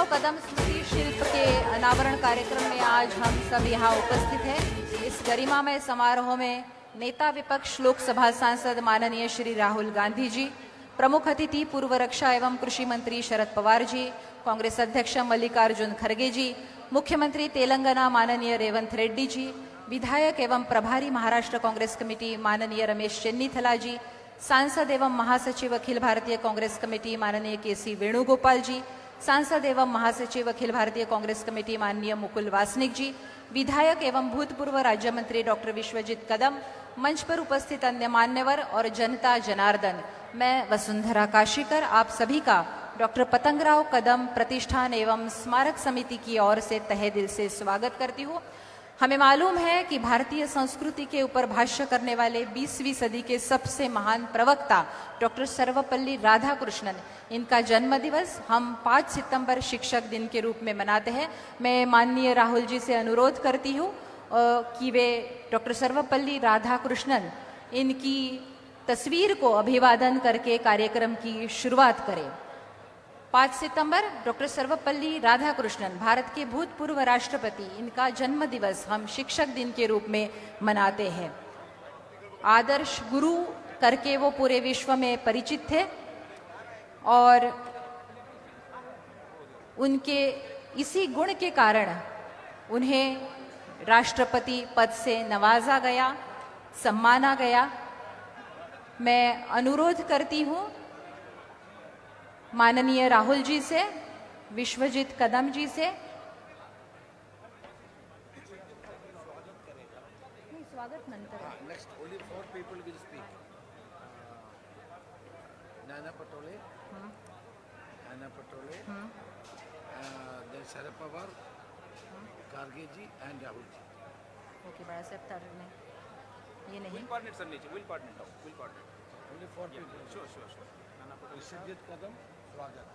पतंगराव कदम स्मृति शिल्प के अनावरण कार्यक्रम में आज हम सब यहाँ उपस्थित हैं। इस गरिमामय समारोह में नेता विपक्ष लोकसभा सांसद माननीय श्री राहुल गांधी जी, प्रमुख अतिथि पूर्व रक्षा एवं कृषि मंत्री शरद पवार जी, कांग्रेस अध्यक्ष मल्लिकार्जुन खड़गे जी, मुख्यमंत्री तेलंगाना माननीय रेवंत रेड्डी जी, विधायक एवं प्रभारी महाराष्ट्र कांग्रेस कमेटी माननीय रमेश चेन्नीथला जी, सांसद एवं महासचिव अखिल भारतीय कांग्रेस कमेटी माननीय केसी वेणुगोपाल जी, सांसद एवं महासचिव अखिल भारतीय कांग्रेस कमेटी माननीय मुकुल वासनिक जी, विधायक एवं भूतपूर्व राज्य मंत्री डॉक्टर विश्वजीत कदम, मंच पर उपस्थित अन्य मान्यवर और जनता जनार्दन, मैं वसुंधरा काशीकर आप सभी का डॉक्टर पतंगराव कदम प्रतिष्ठान एवं स्मारक समिति की ओर से तहे दिल से स्वागत करती हूँ। हमें मालूम है कि भारतीय संस्कृति के ऊपर भाष्य करने वाले 20वीं सदी के सबसे महान प्रवक्ता डॉक्टर सर्वपल्ली राधाकृष्णन, इनका जन्म दिवस हम 5 सितंबर शिक्षक दिन के रूप में मनाते हैं। मैं माननीय राहुल जी से अनुरोध करती हूँ कि वे डॉक्टर सर्वपल्ली राधाकृष्णन इनकी तस्वीर को अभिवादन करके कार्यक्रम की शुरुआत करें। 5 सितंबर डॉक्टर सर्वपल्ली राधाकृष्णन, भारत के भूतपूर्व राष्ट्रपति, इनका जन्म दिवस हम शिक्षक दिन के रूप में मनाते हैं। आदर्श गुरु करके वो पूरे विश्व में परिचित थे और उनके इसी गुण के कारण उन्हें राष्ट्रपति पद से नवाजा गया, सम्माना गया। मैं अनुरोध करती हूँ माननीय राहुल जी से, विश्वजीत कदम जी से, स्वागत नंतर। Next, only 4 people will speak. Nana Patole, then Sharad Pawar, Karge ji and Rahul ji. Okay, बड़ा से अवतार में ये नहीं। We'll coordinate, sir. We'll coordinate now. We'll coordinate. Only 4 people. Sure. Nana Patole. Vishwajeet Kadam, स्वागत।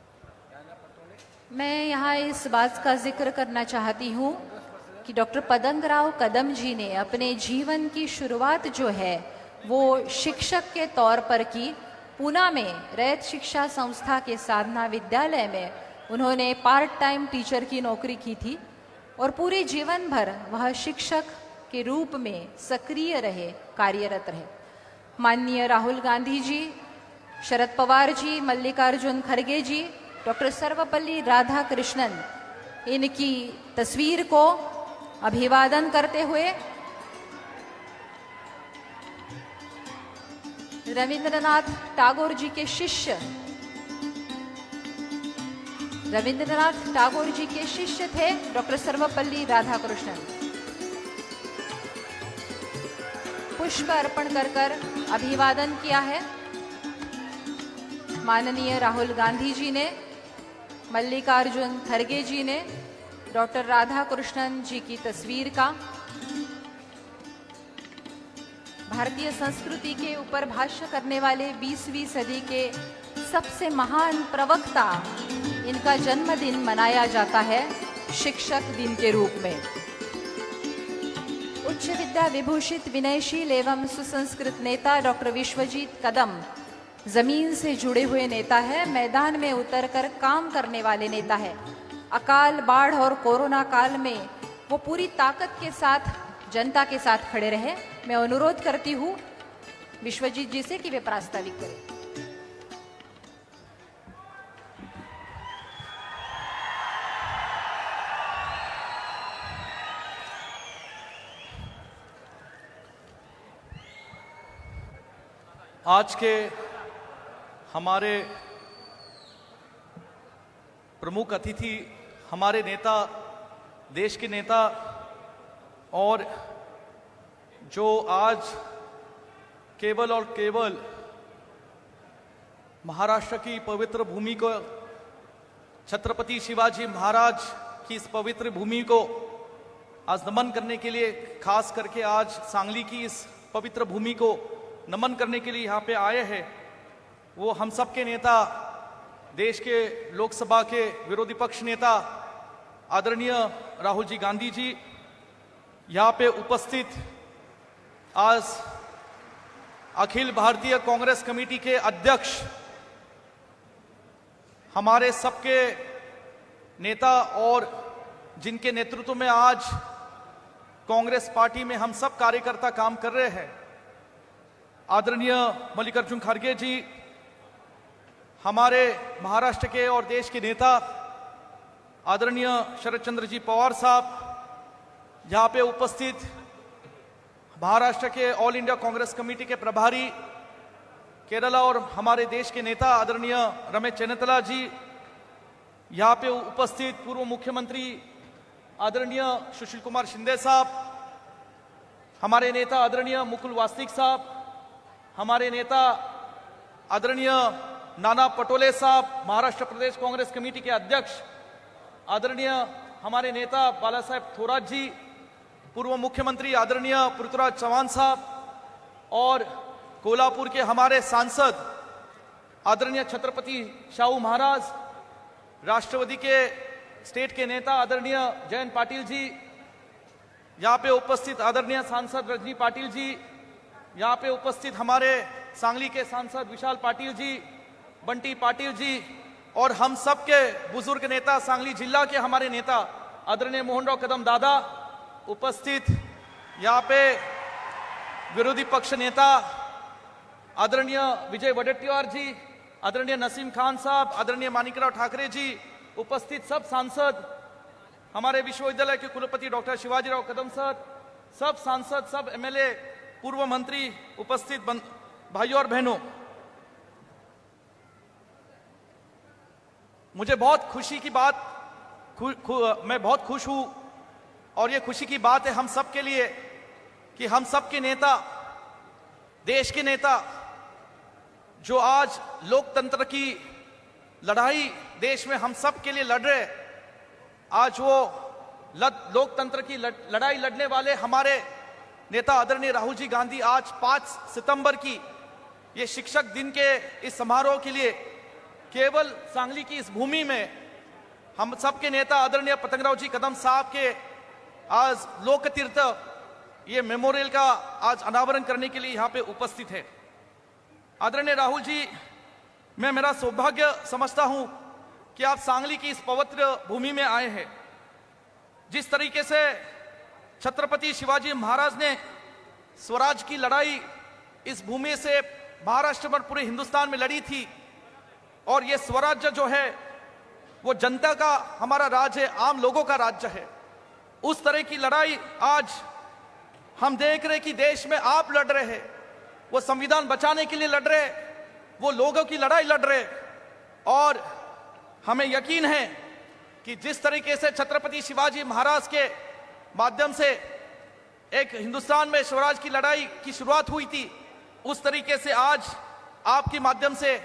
नाना पटोले, मैं यहाँ इस बात का जिक्र करना चाहती हूँ कि डॉक्टर पतंगराव कदम जी ने अपने जीवन की शुरुआत जो है वो शिक्षक के तौर पर की। पूना में रैत शिक्षा संस्था के साधना विद्यालय में उन्होंने पार्ट टाइम टीचर की नौकरी की थी और पूरे जीवन भर वह शिक्षक के रूप में सक्रिय रहे, कार्यरत रहे। माननीय राहुल गांधी जी, शरद पवार जी, मल्लिकार्जुन खड़गे जी, डॉक्टर सर्वपल्ली राधाकृष्णन, इनकी तस्वीर को अभिवादन करते हुए रविंद्रनाथ टैगोर जी के शिष्य थे डॉक्टर सर्वपल्ली राधाकृष्णन। पुष्प अर्पण कर अभिवादन किया है माननीय राहुल गांधी जी ने, मल्लिकार्जुन खड़गे जी ने डॉक्टर राधाकृष्णन जी की तस्वीर का। भारतीय संस्कृति के ऊपर भाष्य करने वाले 20वीं सदी के सबसे महान प्रवक्ता, इनका जन्मदिन मनाया जाता है शिक्षक दिन के रूप में। उच्च विद्या विभूषित, विनयशील एवं सुसंस्कृत नेता डॉक्टर विश्वजीत कदम जमीन से जुड़े हुए नेता है, मैदान में उतरकर काम करने वाले नेता है। अकाल, बाढ़ और कोरोना काल में वो पूरी ताकत के साथ जनता के साथ खड़े रहे। मैं अनुरोध करती हूँ विश्वजीत जी से कि वे प्रास्ताविक करें। आज के हमारे प्रमुख अतिथि, हमारे नेता, देश के नेता, और जो आज केवल और केवल महाराष्ट्र की पवित्र भूमि को, छत्रपति शिवाजी महाराज की इस पवित्र भूमि को आज नमन करने के लिए, खास करके आज सांगली की इस पवित्र भूमि को नमन करने के लिए यहाँ पे आए हैं, वो हम सब के नेता, देश के लोकसभा के विरोधी पक्ष नेता आदरणीय राहुल जी गांधी जी, यहाँ पे उपस्थित आज अखिल भारतीय कांग्रेस कमेटी के अध्यक्ष, हमारे सबके नेता और जिनके नेतृत्व में आज कांग्रेस पार्टी में हम सब कार्यकर्ता काम कर रहे हैं, आदरणीय मल्लिकार्जुन खड़गे जी, हमारे महाराष्ट्र के और देश के नेता आदरणीय शरद चंद्र जी पवार साहब, यहाँ पे उपस्थित महाराष्ट्र के ऑल इंडिया कांग्रेस कमेटी के प्रभारी, केरला और हमारे देश के नेता आदरणीय रमेश चेन्नितला जी, यहाँ पे उपस्थित पूर्व मुख्यमंत्री आदरणीय सुशील कुमार शिंदे साहब, हमारे नेता आदरणीय मुकुल वासनिक साहब, हमारे नेता आदरणीय नाना पटोले साहब, महाराष्ट्र प्रदेश कांग्रेस कमेटी के अध्यक्ष आदरणीय हमारे नेता बाला साहेब थोरात जी, पूर्व मुख्यमंत्री आदरणीय पृथ्वीराज चौहान साहब और कोल्हापुर के हमारे सांसद आदरणीय छत्रपति शाहू महाराज, राष्ट्रवादी के स्टेट के नेता आदरणीय जयंत पाटिल जी, यहाँ पे उपस्थित आदरणीय सांसद रजनी पाटिल जी, यहाँ पे उपस्थित हमारे सांगली के सांसद विशाल पाटिल जी, बंटी पाटिल जी और हम सब के बुजुर्ग नेता सांगली जिला के हमारे नेता आदरणीय मोहनराव कदम दादा, उपस्थित यहाँ पे विरोधी पक्ष नेता आदरणीय विजय वडेट्टीवार जी, आदरणीय नसीम खान साहब, आदरणीय माणिकराव ठाकरे जी, उपस्थित सब सांसद, हमारे विश्वविद्यालय के कुलपति डॉक्टर शिवाजीराव कदम सर, सब सांसद, सब एमएलए, पूर्व मंत्री, उपस्थित भाइयों और बहनों, मुझे बहुत खुशी की बात मैं बहुत खुश हूं और ये खुशी की बात है हम सब के लिए कि हम सब के नेता, देश के नेता जो आज लोकतंत्र की लड़ाई देश में हम सब के लिए लड़ रहे, आज वो लोकतंत्र की लड़ाई लड़ने वाले हमारे नेता आदरणीय राहुल जी गांधी आज 5 सितंबर की ये शिक्षक दिन के इस समारोह के लिए केवल सांगली की इस भूमि में हम सबके नेता आदरणीय पतंगराव जी कदम साहब के आज लोक तीर्थ ये मेमोरियल का आज अनावरण करने के लिए यहाँ पे उपस्थित है। आदरणीय राहुल जी, मैं मेरा सौभाग्य समझता हूं कि आप सांगली की इस पवित्र भूमि में आए हैं। जिस तरीके से छत्रपति शिवाजी महाराज ने स्वराज की लड़ाई इस भूमि से महाराष्ट्र पर पूरे हिंदुस्तान में लड़ी थी और ये स्वराज्य जो है वो जनता का हमारा राज है, आम लोगों का राज्य है। उस तरह की लड़ाई आज हम देख रहे कि देश में आप लड़ रहे हैं, वो संविधान बचाने के लिए लड़ रहे, वो लोगों की लड़ाई लड़ रहे और हमें यकीन है कि जिस तरीके से छत्रपति शिवाजी महाराज के माध्यम से एक हिंदुस्तान में स्वराज की लड़ाई की शुरुआत हुई थी, उस तरीके से आज आपके माध्यम से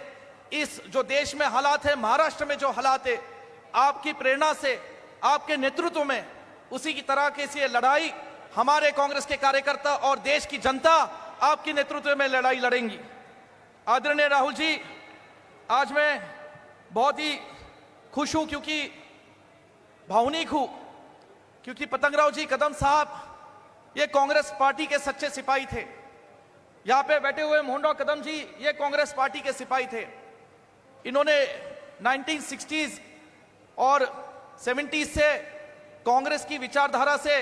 इस जो देश में हालात है, महाराष्ट्र में जो हालात है, आपकी प्रेरणा से, आपके नेतृत्व में उसी की तरह के से लड़ाई हमारे कांग्रेस के कार्यकर्ता और देश की जनता आपके नेतृत्व में लड़ाई लड़ेंगी। आदरणीय राहुल जी, आज मैं बहुत ही खुश हूं, क्योंकि भावनिक हूं, क्योंकि पतंगराव जी कदम साहब ये कांग्रेस पार्टी के सच्चे सिपाही थे। यहां पे बैठे हुए मोहनराव कदम जी ये कांग्रेस पार्टी के सिपाही थे। इन्होंने 1960s और 70s से कांग्रेस की विचारधारा से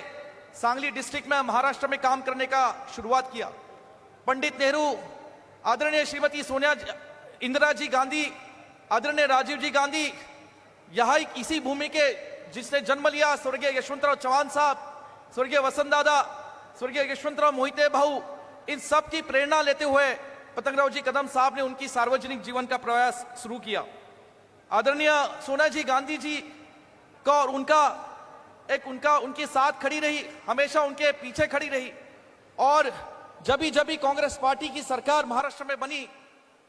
सांगली डिस्ट्रिक्ट में महाराष्ट्र में काम करने का शुरुआत किया। पंडित नेहरू, आदरणीय श्रीमती सोनिया इंदिरा जी गांधी, आदरणीय राजीव जी गांधी, यहाँ इसी भूमि के जिसने जन्म लिया, स्वर्गीय यशवंतराव चौहान साहब, स्वर्गीय वसंत दादा, स्वर्गीय यशवंतराव मोहिते भाऊ, इन सब की प्रेरणा लेते हुए पतंगराव जी कदम साहब ने उनकी सार्वजनिक जीवन का प्रयास शुरू किया। आदरणीय सोनिया जी गांधी जी का और उनके साथ खड़ी रही, हमेशा उनके पीछे खड़ी रही और जब भी कांग्रेस पार्टी की सरकार महाराष्ट्र में बनी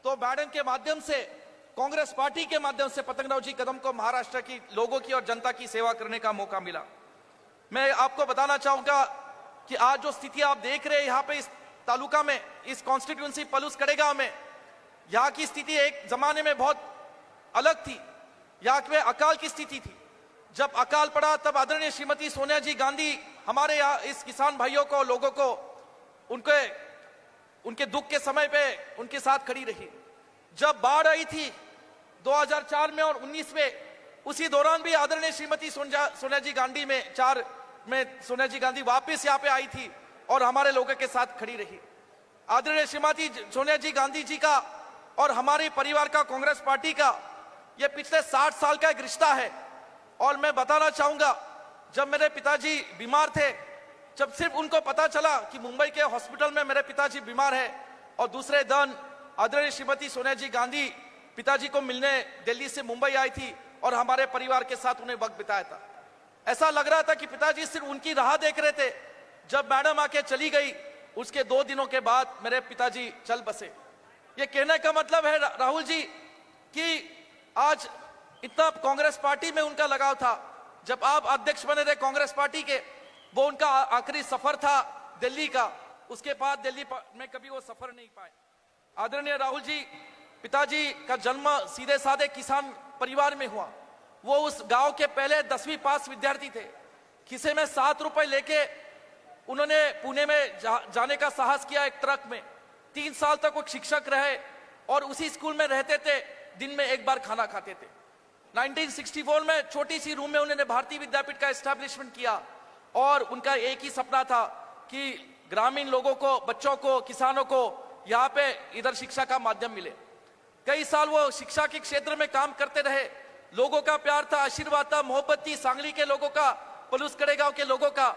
तो मैडम के माध्यम से, कांग्रेस पार्टी के माध्यम से पतंगराव जी कदम को महाराष्ट्र की लोगों की और जनता की सेवा करने का मौका मिला। मैं आपको बताना चाहूंगा कि आज जो स्थिति आप देख रहे हैं यहाँ पे इस तालुका में, इस कॉन्स्टिट्यूंसी पलूस कड़ेगांव में, यहाँ की स्थिति एक जमाने में बहुत अलग थी। यहाँ पे अकाल की स्थिति थी। जब अकाल पड़ा तब आदरणीय श्रीमती सोनिया जी गांधी हमारे यहाँ इस किसान भाइयों को, लोगों को उनके दुख के समय पे उनके साथ खड़ी रही। जब बाढ़ आई थी 2004 में और 19 में, उसी दौरान भी आदरणीय श्रीमती सोनिया जी गांधी सोनिया जी गांधी वापस यहाँ पे आई थी और हमारे लोगों के साथ खड़ी रही। आदरणीय श्रीमती सोनिया जी गांधी जी का और हमारे परिवार का, कांग्रेस पार्टी का, ये पिछले 60 साल का एक रिश्ता है। और मैं बताना चाहूंगा, जब मेरे पिताजी बीमार थे, जब सिर्फ उनको पता चला कि मुंबई के हॉस्पिटल में मेरे पिताजी बीमार है, और दूसरे दिन आदरणीय श्रीमती सोनिया जी गांधी पिताजी को मिलने दिल्ली से मुंबई आई थी और हमारे परिवार के साथ उन्हें वक्त बिताया था। ऐसा लग रहा था कि पिताजी सिर्फ उनकी राह देख रहे थे। जब मैडम आके चली गई, उसके 2 दिनों के बाद मेरे पिताजी चल बसे। ये कहने का मतलब है राहुल जी कि आज इतना कांग्रेस पार्टी में उनका लगाव था। जब आप अध्यक्ष बने थे कांग्रेस पार्टी के, वो उनका आखिरी सफर था दिल्ली का। उसके बाद दिल्ली में कभी वो सफर नहीं पाए। आदरणीय राहुल जी, पिताजी का जन्म सीधे साधे किसान परिवार में हुआ। वो उस गांव के पहले 10वीं पास विद्यार्थी थे। खिसे में 7 रुपए लेके उन्होंने पुणे में जाने का साहस किया एक ट्रक में। 3 साल तक वो शिक्षक रहे और उसी स्कूल में रहते थे। दिन में एक बार खाना खाते थे। 1964 में छोटी सी रूम में उन्होंने भारतीय विद्यापीठ का एस्टैब्लिशमेंट किया और उनका एक ही सपना था कि ग्रामीण लोगों को, बच्चों को, किसानों को यहाँ पे इधर शिक्षा का माध्यम मिले। कई साल वो शिक्षा के क्षेत्र में काम करते रहे। लोगों का प्यार था, आशीर्वाद था, मोहब्बत थी, सांगली के लोगों का, पलूसकड़े गांव के लोगों का,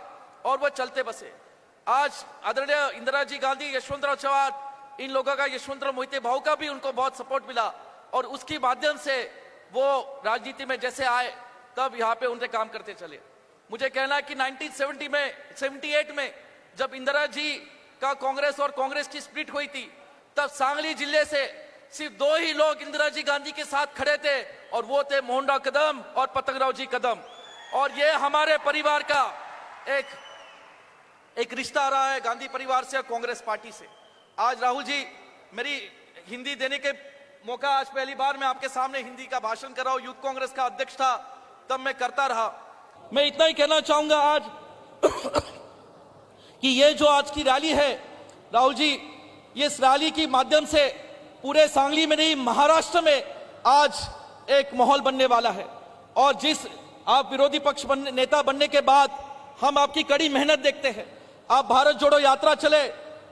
और वो चलते बसे। आज आदरणीय इंदिरा जी गांधी, यशवंतराव चव्हाण, इन लोगों का, यशवंतराव मोहिते भाऊ का भी उनको बहुत सपोर्ट मिला और उसके माध्यम से वो राजनीति में जैसे आए तब यहाँ पे उनसे काम करते चले। मुझे कहना है कि 1978 में जब इंदिरा जी का कांग्रेस और कांग्रेस की स्प्लिट हुई थी, तब सांगली जिले से सिर्फ 2 ही लोग इंदिरा जी गांधी के साथ खड़े थे और वो थे मोहनराव कदम और पतंगराव जी कदम। और ये हमारे परिवार का एक रिश्ता रहा है गांधी परिवार से और कांग्रेस पार्टी से। आज राहुल जी, मेरी हिंदी देने के मौका, आज पहली बार मैं आपके सामने हिंदी का भाषण कर रहा हूं। यूथ कांग्रेस का अध्यक्ष था तब मैं करता रहा। मैं इतना ही कहना चाहूंगा आज कि ये जो आज की रैली है राहुल जी, ये इस रैली के माध्यम से पूरे सांगली में नहीं, महाराष्ट्र में आज एक माहौल बनने वाला है। और जिस आप विरोधी पक्ष नेता बनने के बाद हम आपकी कड़ी मेहनत देखते हैं। आप भारत जोड़ो यात्रा चले,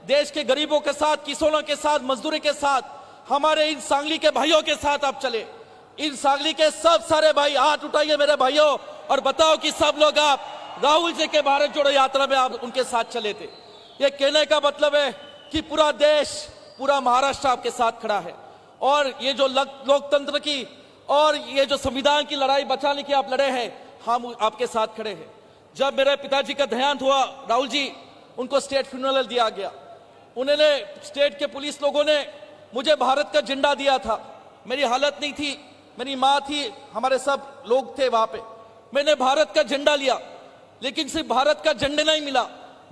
देश के गरीबों के साथ, किसानों के साथ, मजदूरों के साथ, हमारे इन सांगली के भाइयों के साथ आप चले। इन सांगली के सब सारे भाई हाथ उठाइए मेरे भाइयों और बताओ कि सब लोग आप राहुल जी के भारत जोड़ो यात्रा में आप उनके साथ चले थे। ये कहने का मतलब है कि पूरा देश, पूरा महाराष्ट्र आपके साथ खड़ा है। और ये जो लोकतंत्र की और ये जो संविधान की लड़ाई बचाने की आप लड़े हैं, हम आपके साथ खड़े हैं। जब मेरे पिताजी का देहांत हुआ राहुल जी, उनको स्टेट फ्यूनरल दिया गया। उन्होंने, स्टेट के पुलिस लोगों ने मुझे भारत का झंडा दिया था। मेरी हालत नहीं थी, मेरी माँ थी, हमारे सब लोग थे वहां पे। मैंने भारत का झंडा लिया, लेकिन सिर्फ भारत का झंडा नहीं मिला।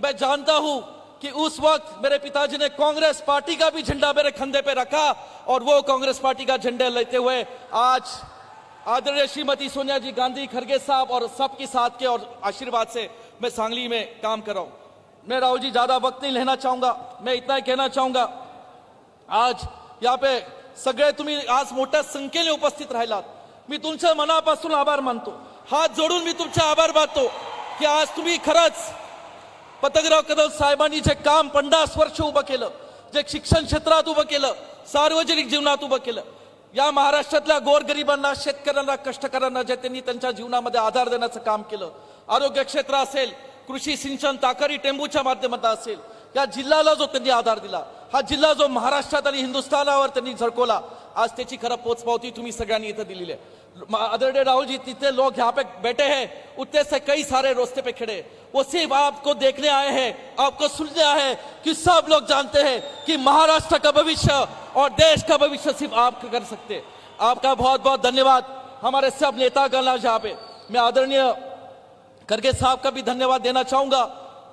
मैं जानता हूं कि उस वक्त मेरे पिताजी ने कांग्रेस पार्टी का भी झंडा मेरे कंधे पे रखा और वो कांग्रेस पार्टी का झंडा लेते हुए आज आदरणीय श्रीमती सोनिया जी गांधी, खड़गे साहब और सबके साथ के और आशीर्वाद से मैं सांगली में काम कर रहा हूं। मैं राहुल जी ज्यादा वक्त नहीं लेना चाहूंगा, मैं इतना ही कहना चाहूंगा, आज यहाँ पे सगळे तुम्ही आज मोठ्या संख्येने उपस्थित राहिलात। मी तुमच्या मनापासून आभार मानतो, हात जोडून मी तुमचे आभार मानतो की आज तुम्ही खरंच पतंगराव कदम साहेबांनी जे काम 50 वर्ष उभं केलं, जे शिक्षण क्षेत्रात उभं केलं, सार्वजनिक जीवनात उभं केलं, या महाराष्ट्रातल्या गोरगरिबांना, शेतकऱ्यांना, कष्टकऱ्यांना जे त्यांनी त्यांच्या जीवनामध्ये आधार देण्याचं काम केलं, आरोग्य क्षेत्र असेल, कृषी सिंचन, ताकारी टेंबूच्या माध्यमातून असेल, या जिल्ह्याला जो त्यांनी आधार दिला, हा जिल्हा जो महाराष्ट्रात आणि हिंदुस्थानावर त्यांनी झळकवला, आज त्याची खरं पोचपावती तुम्ही सगळ्यांनी इथं दिलेली आहे। आदरणीय राहुल जी, जितने लोग यहाँ पे बैठे हैं उतने से कई सारे रास्ते पे खड़े, वो सिर्फ आपको देखने आए हैं, आपको सुनने आए हैं कि सब लोग जानते हैं कि महाराष्ट्र का भविष्य और देश का भविष्य सिर्फ आप कर सकते हैं। आपका बहुत बहुत धन्यवाद। हमारे सब नेतागण आज यहाँ पे, मैं आदरणीय खड़गे साहब का भी धन्यवाद देना चाहूंगा,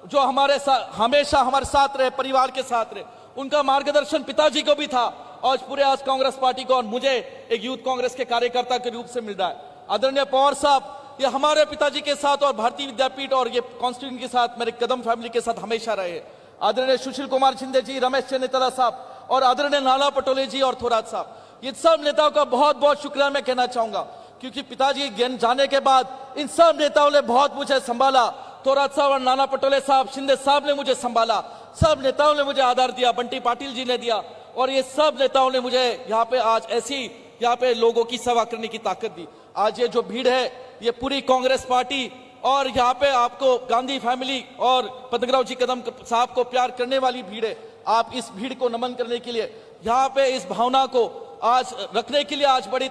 जो हमारे साथ हमेशा हमारे साथ रहे, परिवार के साथ रहे। उनका मार्गदर्शन पिताजी को भी था और पूरे आज कांग्रेस पार्टी को और मुझे एक यूथ कांग्रेस के कार्यकर्ता के रूप से मिल रहा है। आदरणीय पवार साहब, ये हमारे पिताजी के साथ और भारतीय विद्यापीठ और ये कॉन्स्टिट्यूशन के साथ, मेरे कदम फैमिली के साथ हमेशा रहे। आदरणीय सुशील कुमार शिंदे जी, रमेश चन्नीतला साहब और आदरणीय नाना पटोले जी और थोरात साहब, ये सब नेताओं का बहुत बहुत शुक्रिया मैं कहना चाहूंगा। क्योंकि पिताजी जाने के बाद इन सब नेताओं ने बहुत मुझे संभाला। थोरात साहब और नाना पटोले साहब, शिंदे साहब ने मुझे संभाला, सब नेताओं ने मुझे आधार दिया, बंटी पाटिल जी ने दिया, और ये सब नेताओं ने मुझे यहाँ पे आज ऐसी यहाँ पे लोगों की सेवा करने की ताकत दी। आज ये जो भीड़ है ये पूरी कांग्रेस पार्टी और यहाँ पे आपको गांधी फैमिली और पतंगराव जी कदम साहब को प्यार करने वाली भीड़ है। आप इस भीड़ को नमन करने के लिए यहाँ पे इस भावना को आज रखने के लिए आज बड़ी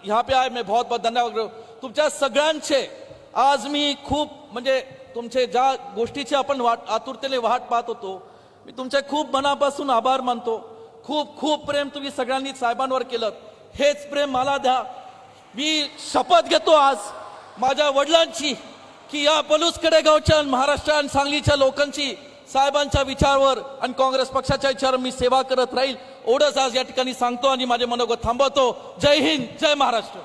यहाँ पे आए, मैं बहुत बहुत धन्यवाद करतो। तुमच्या सगळ्यांचे आज मी खूप म्हणजे तुमचे ज्या गोष्टीची आपण आतुरतेने वाट पाहत होतो, मी तुमचे खूप मनापासून आभार मानतो। खूप खूप प्रेम तुम्ही सगळ्यांनी साहेबांवर केलं, हेच प्रेम मला द्या। मी शपथ घेतो आज माझ्या वडिलांची की या पलूसकडे गावच्या महाराष्ट्र आणि सांगलीच्या लोकांची साहेबांच्या विचारावर आणि काँग्रेस पक्षाच्या विचारावर मी सेवा करत राहील, एवढंच आज या ठिकाणी सांगतो आणि माझे मनोगत थांबवतो। जय हिंद, जय महाराष्ट्र।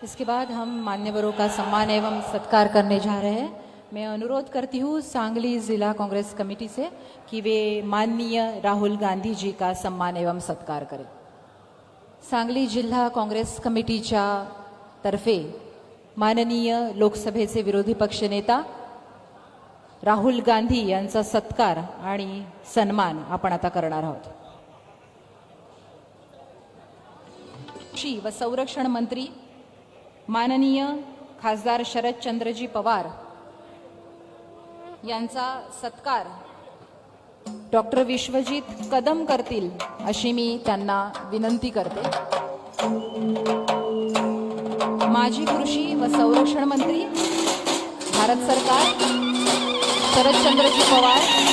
इसके बाद हम मान्यवरों का सम्मान एवं सत्कार करने जा रहे हैं। मैं अनुरोध करती हूँ सांगली जिला कांग्रेस कमेटी से कि वे माननीय राहुल गांधी जी का सम्मान एवं सत्कार करें। सांगली जिल्हा काँग्रेस कमिटीच्या तर्फे माननीय लोकसभेचे विरोधी पक्ष नेता राहुल गांधी यांचा सत्कार आणि सन्मान आपण आता करणार आहोत। कृषी व संरक्षण मंत्री माननीय खासदार शरदचंद्रजी पवार यांचा सत्कार डॉक्टर विश्वजित कदम करतील अशी मी त्यांना विनंती करते। माजी कृषी व संरक्षण मंत्री भारत सरकार शरदचंद्रजी पवार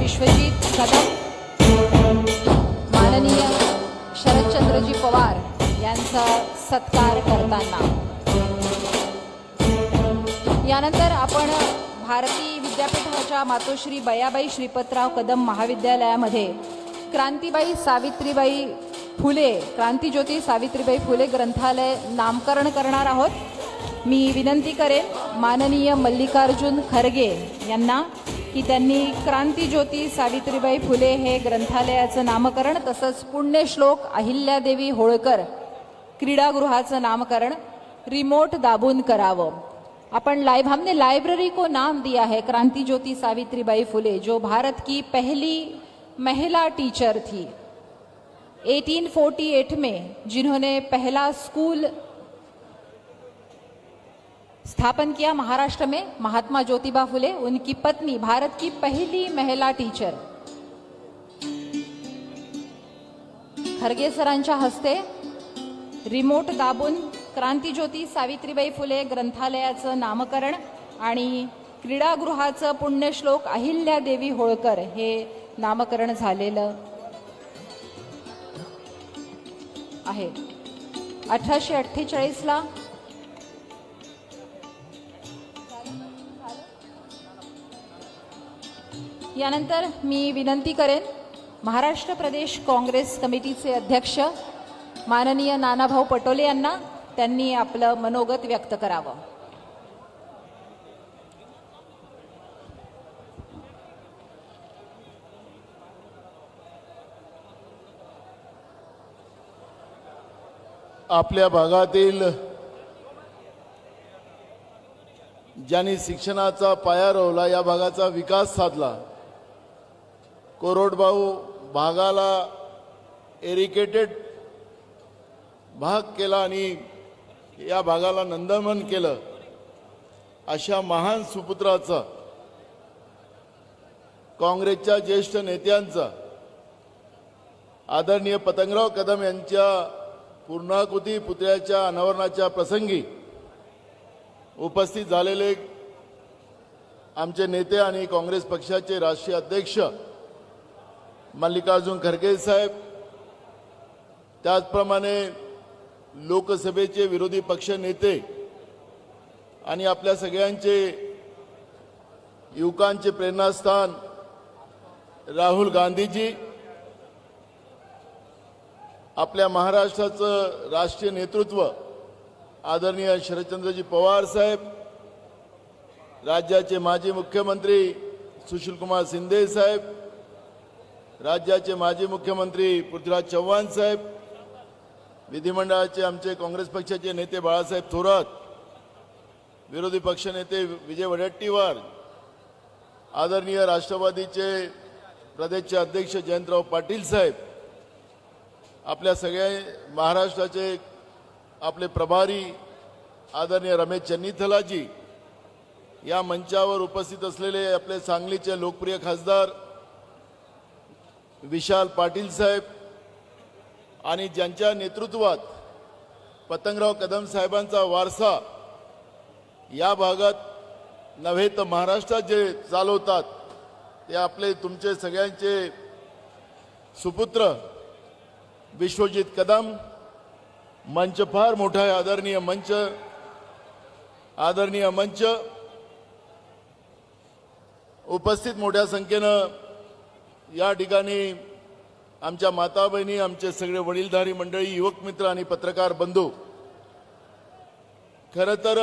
विश्वजित कदम माननीय शरदचंद्रजी पवार यांचा सत्कार करताना यानंतर आपण भारती विद्यापीठाच्या मातोश्री बयाबाई श्रीपतराव कदम महाविद्यालयामध्ये क्रांतीबाई सावित्रीबाई फुले क्रांतीज्योती सावित्रीबाई फुले ग्रंथालय नामकरण करणार आहोत। मी विनंती करेन माननीय मल्लिकार्जुन खरगे यांना की त्यांनी क्रांतीज्योती सावित्रीबाई फुले हे ग्रंथालयाचं नामकरण तसंच पुण्यश्लोक अहिल्यादेवी होळकर क्रीडागृहाचं नामकरण रिमोट दाबून करावं। अपन हमने लाइब्रेरी को नाम दिया है क्रांतिज्योति सावित्रीबाई फुले, जो भारत की पहली महिला टीचर थी 1848 में, जिन्होंने पहला स्कूल स्थापन किया महाराष्ट्र में। महात्मा ज्योतिबा फुले उनकी पत्नी, भारत की पहली महिला टीचर। खरगे सरांच्या हस्ते रिमोट दाबून क्रांतीज्योती सावित्रीबाई फुले ग्रंथालयाचं नामकरण आणि क्रीडागृहाचं पुण्यश्लोक अहिल्यादेवी होळकर हे नामकरण झालेलं आहे। 1848 ला यानंतर मी विनंती करेन महाराष्ट्र प्रदेश काँग्रेस कमिटीचे अध्यक्ष माननीय नानाभाऊ पटोले यांना, त्यांनी आपलं मनोगत व्यक्त करावं। आपल्या भागातील ज्यांनी शिक्षणाचा पाया रोवला, या भागाचा विकास साधला, कोरडवाहू भागाला एरिकेटेड भाग केला आणि या भागाला नंदनवन केलं, अशा महान सुपुत्राचा, काँग्रेसच्या ज्येष्ठ नेत्यांचा, आदरणीय पतंगराव कदम यांच्या पूर्णाकृती पुतळ्याच्या अनावरणाच्या प्रसंगी उपस्थित झालेले आमचे नेते आणि काँग्रेस पक्षाचे राष्ट्रीय अध्यक्ष मल्लिकार्जुन खरगे साहेब, त्याचप्रमाणे लोकसभेचे विरोधी पक्ष नेते आणि आपल्या सगळ्यांचे युवकांचे प्रेरणास्थान राहुल गांधीजी, आपल्या महाराष्ट्राचं राष्ट्रीय नेतृत्व आदरणीय शरदचंद्रजी पवार साहेब, राज्याचे माजी मुख्यमंत्री सुशीलकुमार शिंदे साहेब, राज्याचे माजी मुख्यमंत्री पृथ्वीराज चव्हाण साहेब, विधिमंडळाचे आमचे काँग्रेस पक्षाचे नेते बाळासाहेब थोरात, विरोधी पक्षनेते विजय वडेट्टीवार, आदरणीय राष्ट्रवादीचे प्रदेशचे अध्यक्ष जयंतराव पाटील साहेब, आपल्या सगळ्या महाराष्ट्राचे आपले प्रभारी आदरणीय रमेश चन्नीथलाजी, या मंचावर उपस्थित असलेले आपले सांगलीचे लोकप्रिय खासदार विशाल पाटील साहेब, आणि ज्यांच्या नेतृत्वात पतंगराव कदम साहेबांचा वारसा या भागात नव्हे तर महाराष्ट्रात जे चालवतात ते आपले तुमचे सगळ्यांचे सुपुत्र विश्वजित कदम. मंच फार मोठा आहे, आदरणीय मंच. उपस्थित मोठ्या संख्येनं या ठिकाणी आमच्या माता बहिणी, आमचे सगळे वडीलधारी मंडळी, युवक मित्र आणि पत्रकार बंधू. खरं तर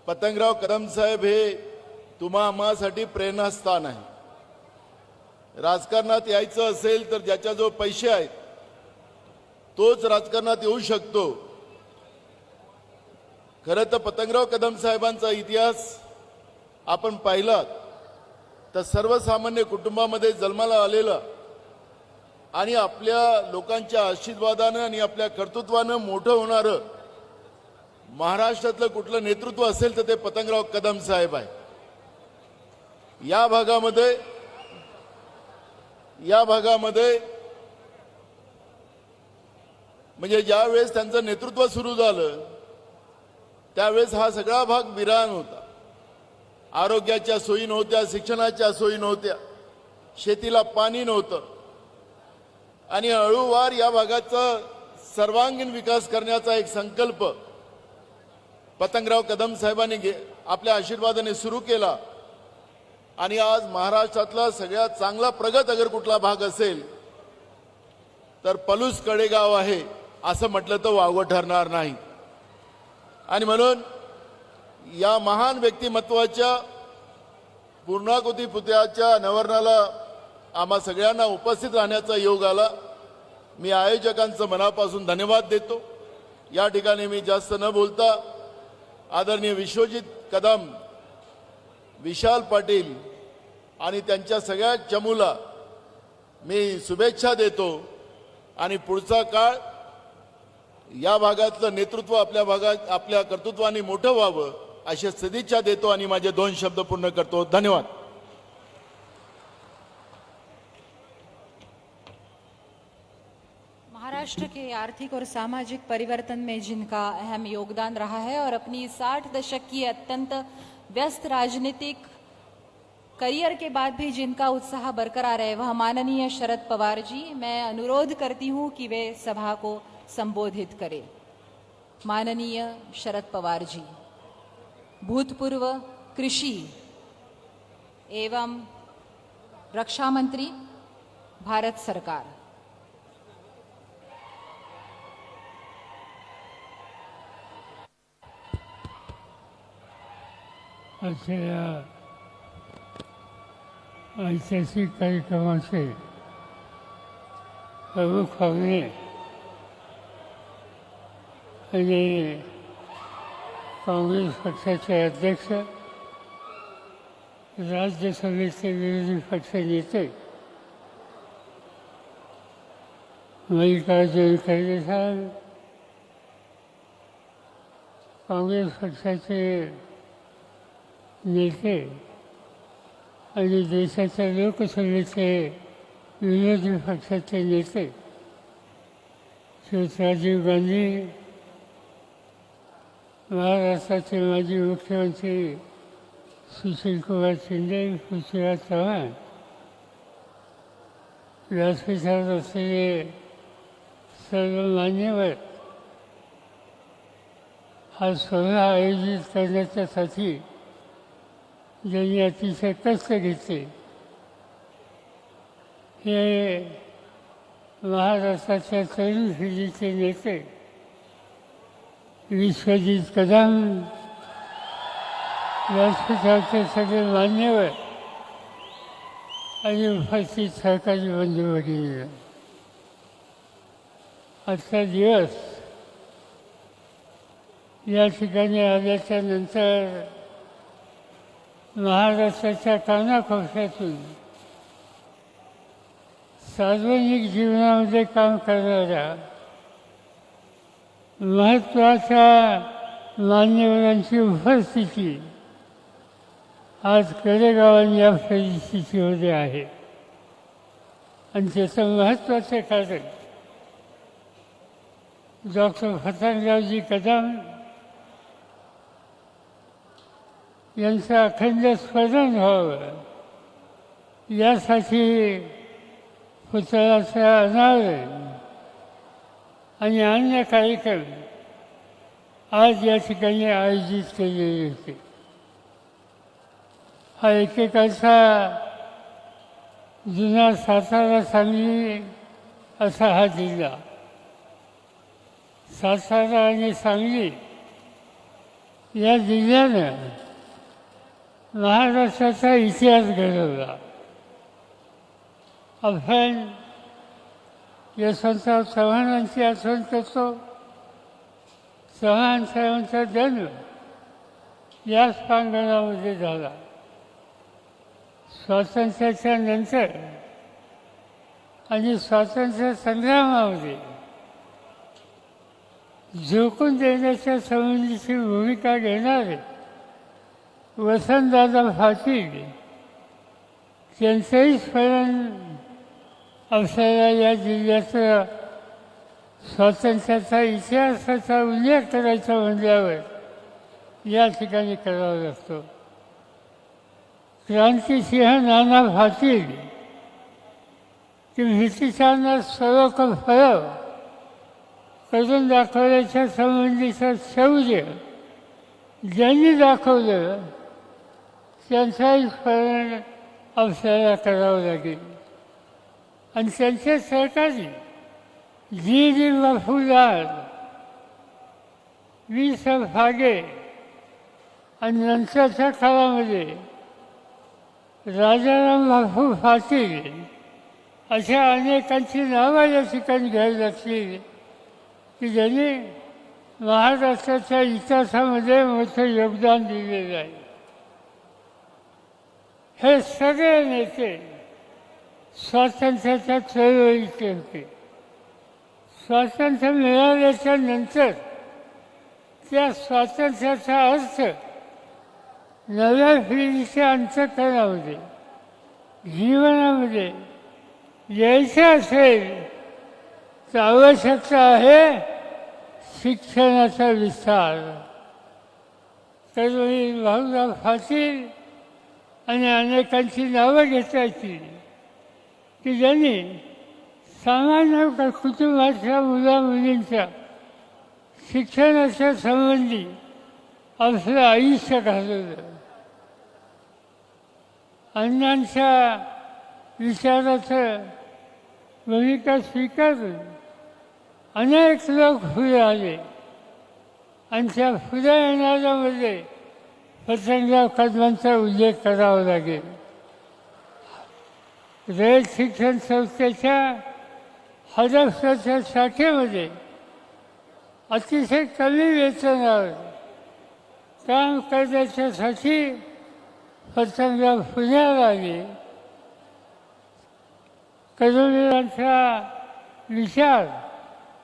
पतंगराव कदम साहेब हे तुम्हा आम्हासाठी प्रेरणास्थान आहे. राजकारणात यायचं असेल तर ज्याच्याजवळ पैसे आहेत तोच राजकारणात येऊ शकतो. खरं तर पतंगराव कदम साहेबांचा इतिहास आपण पाहिला तर सर्वसामान्य कुटुंबामध्ये जन्माला आलेला आणि आपल्या लोकांच्या आशीर्वादानं आणि आपल्या कर्तृत्वानं मोठं होणारं महाराष्ट्रातलं कुठलं नेतृत्व असेल तर ते पतंगराव कदम साहेब आहे. या भागामध्ये म्हणजे ज्या वेळेस त्यांचं नेतृत्व सुरू झालं त्यावेळेस हा सगळा भाग विरान होता. आरोग्याच्या सोयी नव्हत्या, शिक्षणाच्या सोयी नव्हत्या, शेतीला पाणी नव्हतं आणि हळूवार या भागाचा सर्वांगीण विकास करण्याचा एक संकल्प पतंगराव कदम साहेबांनी आपल्या आशीर्वादाने सुरू केला. आणि आज महाराष्ट्रातला सगळ्यात चांगला प्रगत अगर कुठला भाग असेल तर पलूस कडेगाव आहे असं म्हटलं तर वावगं ठरणार नाही. आणि म्हणून या महान व्यक्तिमत्वाच्या पूर्णाकृती पुतळ्याच्या अनावरणाला आम्हा सगळ्यांना उपस्थित राहण्याचा योग आला. मी आयोजकांचं मनापासून धन्यवाद देतो. या ठिकाणी मी जास्त न बोलता आदरणीय विश्वजित कदम, विशाल पाटील आणि त्यांच्या सगळ्या चमूला मी शुभेच्छा देतो. आणि पुढचा काळ या भागातलं नेतृत्व आपल्या कर्तृत्वाने मोठं व्हावं अशी सदिच्छा देतो आणि माझे 2 शब्द पूर्ण करतो. धन्यवाद. महाराष्ट्र के आर्थिक और सामाजिक परिवर्तन में जिनका अहम योगदान रहा है और अपनी 60 दशक की अत्यंत व्यस्त राजनीतिक करियर के बाद भी जिनका उत्साह बरकरार है वह माननीय शरद पवार जी. मैं अनुरोध करती हूं कि वे सभा को संबोधित करें. माननीय शरद पवार जी, भूतपूर्व कृषि एवं रक्षा मंत्री, भारत सरकार. ऐतिहासिक कार्यक्रमाचे प्रमुख पाहुणे आणि काँग्रेस पक्षाचे अध्यक्ष, राज्यसभेचे विरोधी पक्ष नेते मल्लिकार्जुन खरगे साहेब, काँग्रेस पक्षाचे नेते आणि देशाच्या लोकसभेचे विरोधी पक्षाचे नेते श्री राजीव गांधी, महाराष्ट्राचे माजी मुख्यमंत्री सुशीलकुमार शिंदे, पृथ्वीराज चव्हाण, व्यासपीठावर असलेले सर्व मान्यवर, हा सोहळा आयोजित करण्याच्यासाठी ज्यांनी अतिशय कष्ट घेतले हे महाराष्ट्राच्या तरुण पिढीचे नेते विश्वजित कदम, व्यासपीठाचे सगळे मान्यवर आणि उपस्थित सहकारी बंधू भगिनी, आजचा दिवस या ठिकाणी आल्याच्या नंतर महाराष्ट्राच्या कानाकोपऱ्यातून सार्वजनिक जीवनामध्ये काम करणाऱ्या महत्त्वाच्या मान्यवरांची उपस्थिती आज कडेगावांनी या परिस्थितीमध्ये आहे आणि त्याचं महत्त्वाचं कारण डॉक्टर फत्तनरावजी कदम यांचं अखंड स्मरण व्हावं यासाठी पुतळ्याचं अनावरण आणि अन्य कार्यक्रम आज या ठिकाणी आयोजित केलेले होते. हा एकेकाचा जुना सातारा सांगली असा हा जिल्हा. सातारा आणि सांगली या जिल्ह्यानं महाराष्ट्राचा इतिहास घडवला. आपण यशवंतराव चव्हाणांची आठवण करतो. चव्हाण साहेबांचा जन्म याच प्रांगणामध्ये झाला. स्वातंत्र्याच्या नंतर आणि स्वातंत्र्य संग्रामामध्ये झोकून देण्याच्या संबंधीची भूमिका घेणारे वसंतदादा पाटील त्यांचंही स्मरण आपल्याला या जिल्ह्याचा स्वातंत्र्याचा इतिहासाचा उल्लेख करायचा म्हणल्यावर या ठिकाणी करावा लागतो. क्रांतिसिंह नाना पाटील की ब्रिटिशांना सरोखर फळव करून दाखवण्याच्या संबंधीचं शौर्य ज्यांनी दाखवलं त्यांचंही स्मरण आपल्याला करावं लागेल. आणि त्यांचे सहकारी जी वफुदार, वी.स. फागे आणि नंतरच्या काळामध्ये राजाराम बापू पाटील अशा अनेकांची नावं या ठिकाणी घ्यायला लागतील की ज्यांनी महाराष्ट्राच्या इतिहासामध्ये मोठं योगदान दिलेलं आहे. हे सगळे नेते स्वातंत्र्याच्या चळवळीचे होते. स्वातंत्र्य मिळाल्याच्या नंतर त्या स्वातंत्र्याचा अर्थ नव्या पिढीच्या अंतःकरणामध्ये जीवनामध्ये यायचं असेल तर आवश्यकता आहे शिक्षणाचा विस्तार. तरुणी भाऊराव पाटील आणि अनेकांची नावं घेता येतील की ज्यांनी सामान्य कुटुंबाच्या मुलामुलींच्या शिक्षणाच्या संबंधी आपलं आयुष्य घालवलं. अण्णांच्या विचाराचं भूमिका स्वीकारून अनेक लोक पुढे आले आणि त्या पुढे येणाऱ्यामध्ये फत्तनराव कदमांचा उल्लेख करावा लागेल. रयत शिक्षण संस्थेच्या हडपसरच्या शाखेमध्ये अतिशय कमी वेतनावर काम करण्याच्यासाठी फत्तनराव पुण्याला आले. कदमवीरांचा विचार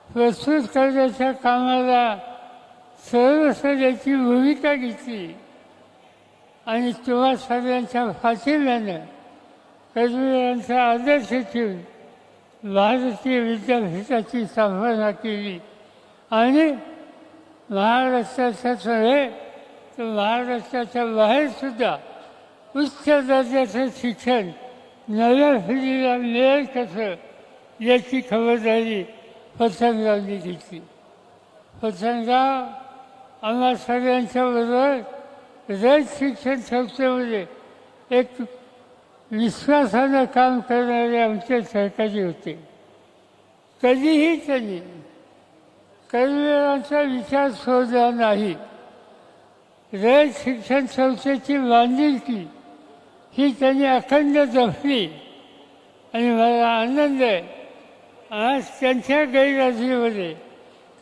प्रस्तुत करण्याच्या कामाला सर्वस्वची भूमिका घेतली आणि तुम्हा सगळ्यांच्या पाठिंब्यानं कदमवीरांचा आदर्श ठेवून भारतीय विद्यापीठाची स्थापना केली आणि महाराष्ट्राच्याच नव्हे तर महाराष्ट्राच्या बाहेरसुद्धा उच्च दर्जाचं शिक्षण नव्या पिढीला मिळेल कसं याची खबरदारी फत्तनरावनी घेतली. फत्तनराव आम्हा सगळ्यांच्या बरोबर रयत शिक्षण संस्थेमध्ये एक विश्वासानं काम करणारे आमचे सहकारी होते. कधीही त्यांनी कर्मवीरांचा विचार सोडला नाही. रयत शिक्षण संस्थेची बांधिलकी ही त्यांनी अखंड जपली आणि मला आनंद आहे आज त्यांच्या गैरहजेरीमध्ये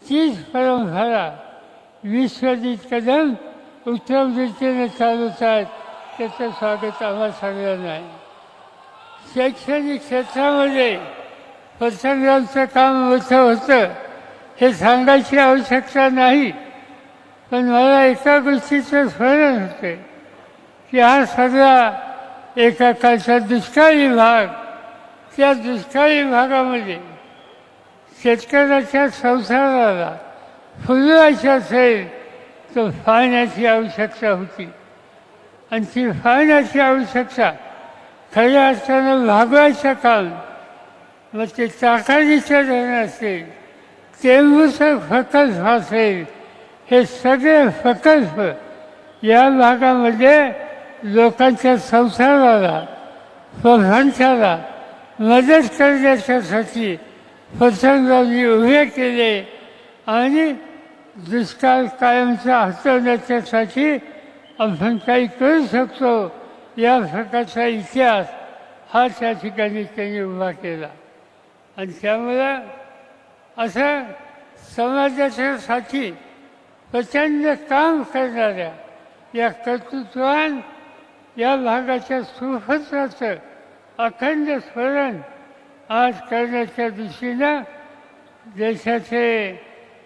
तीच परंपरा विश्वजित कदम उत्तम रीतीने चालवत आहेत. त्याचं स्वागत आम्हा सगळ्यांना आहे. शैक्षणिक क्षेत्रामध्ये पतंगरावचं काम मोठं होतं हे सांगायची आवश्यकता नाही, पण मला एका गोष्टीचं स्मरण होते की हा सगळा एका काळचा दुष्काळी भाग, त्या दुष्काळी भागामध्ये शेतकऱ्याच्या संसाराला फुलवायचं असेल तर पाण्याची आवश्यकता होती आणि ती पाण्याची आवश्यकता खऱ्या अर्थानं भागवायचं काम मग ते ताकाडीचं धरण असेल, टेंबूचं प्रकल्प असेल, हे सगळे प्रकल्प या भागामध्ये लोकांच्या संसाराला प्रधानशाला मदत करण्याच्यासाठी पतंगरावजी उभे केले आणि दुष्काळ कायमचा हटवण्याच्यासाठी आपण काही करू शकतो या प्रकारचा इतिहास हा त्या ठिकाणी त्यांनी उभा केला. आणि त्यामुळं असं समाजाच्यासाठी प्रचंड काम करणाऱ्या या कर्तृत्वान या भागाच्या सुपुत्राचं अखंड स्मरण आज करण्याच्या दृष्टीनं देशाचे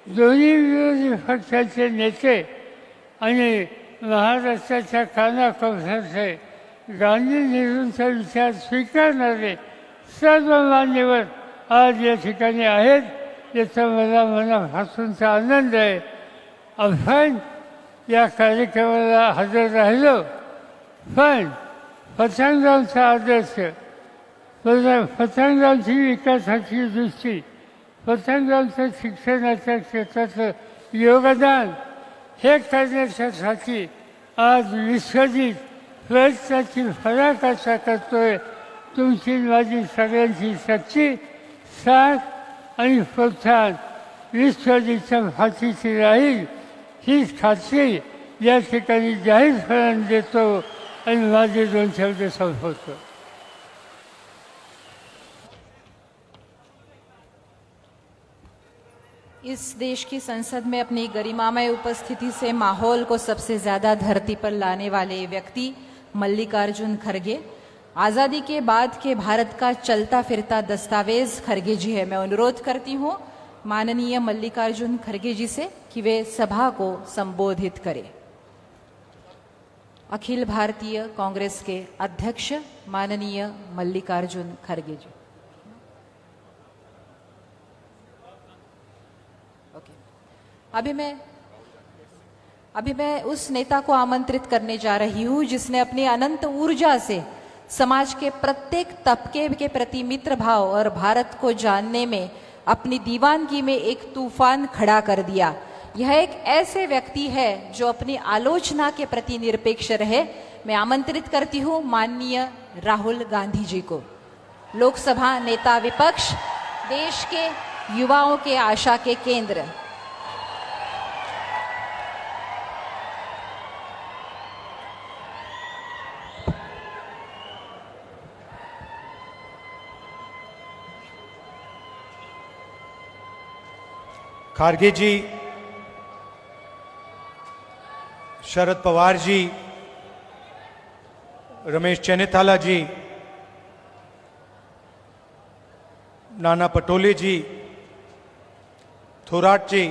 दोन्ही विरोधी पक्षाचे नेते आणि महाराष्ट्राच्या कानाकोपऱ्याचे गांधी नेहरूंचा विचार स्वीकारणारे सर्व मान्यवर आज या ठिकाणी आहेत. याचा मला मनापासूनचा आनंद आहे. आपण या कार्यक्रमाला हजर राहिलो, पण पतंगरावचा आदर्श, पतंगरावची विकासाची दृष्टी, पतंगरावचं शिक्षणाच्या क्षेत्राचं योगदान हे करण्यासाठी आज विश्वजित प्रयत्नाची फराकाशा करतोय. तुमची माझी सगळ्यांची शक्ती, साथ आणि प्रोत्साहन विश्वजितच्या फाशीची राहील हीच खात्री या ठिकाणी जाहीरपणाने देतो आणि माझे 2 शब्द संपवतो. इस देश की संसद में अपनी गरिमामय उपस्थिति से माहौल को सबसे ज्यादा धरती पर लाने वाले व्यक्ति मल्लिकार्जुन खड़गे, आज़ादी के बाद के भारत का चलता फिरता दस्तावेज खड़गे जी है. मैं अनुरोध करती हूँ माननीय मल्लिकार्जुन खड़गे जी से कि वे सभा को संबोधित करें. अखिल भारतीय कांग्रेस के अध्यक्ष माननीय मल्लिकार्जुन खड़गे जी. अभी मैं उस नेता को आमंत्रित करने जा रही हूं जिसने अपनी अनंत ऊर्जा से समाज के प्रत्येक तबके के प्रति मित्र भाव और भारत को जानने में अपनी दीवानगी में एक तूफान खड़ा कर दिया. यह एक ऐसे व्यक्ति है जो अपनी आलोचना के प्रति निरपेक्ष रहे. मैं आमंत्रित करती हूं माननीय राहुल गांधी जी को, लोकसभा नेता विपक्ष, देश के युवाओं के आशा के केंद्र. खारगे जी, शरद पवार जी, रमेश चेन्नीथाला जी, नाना पटोले जी, थोराट जी,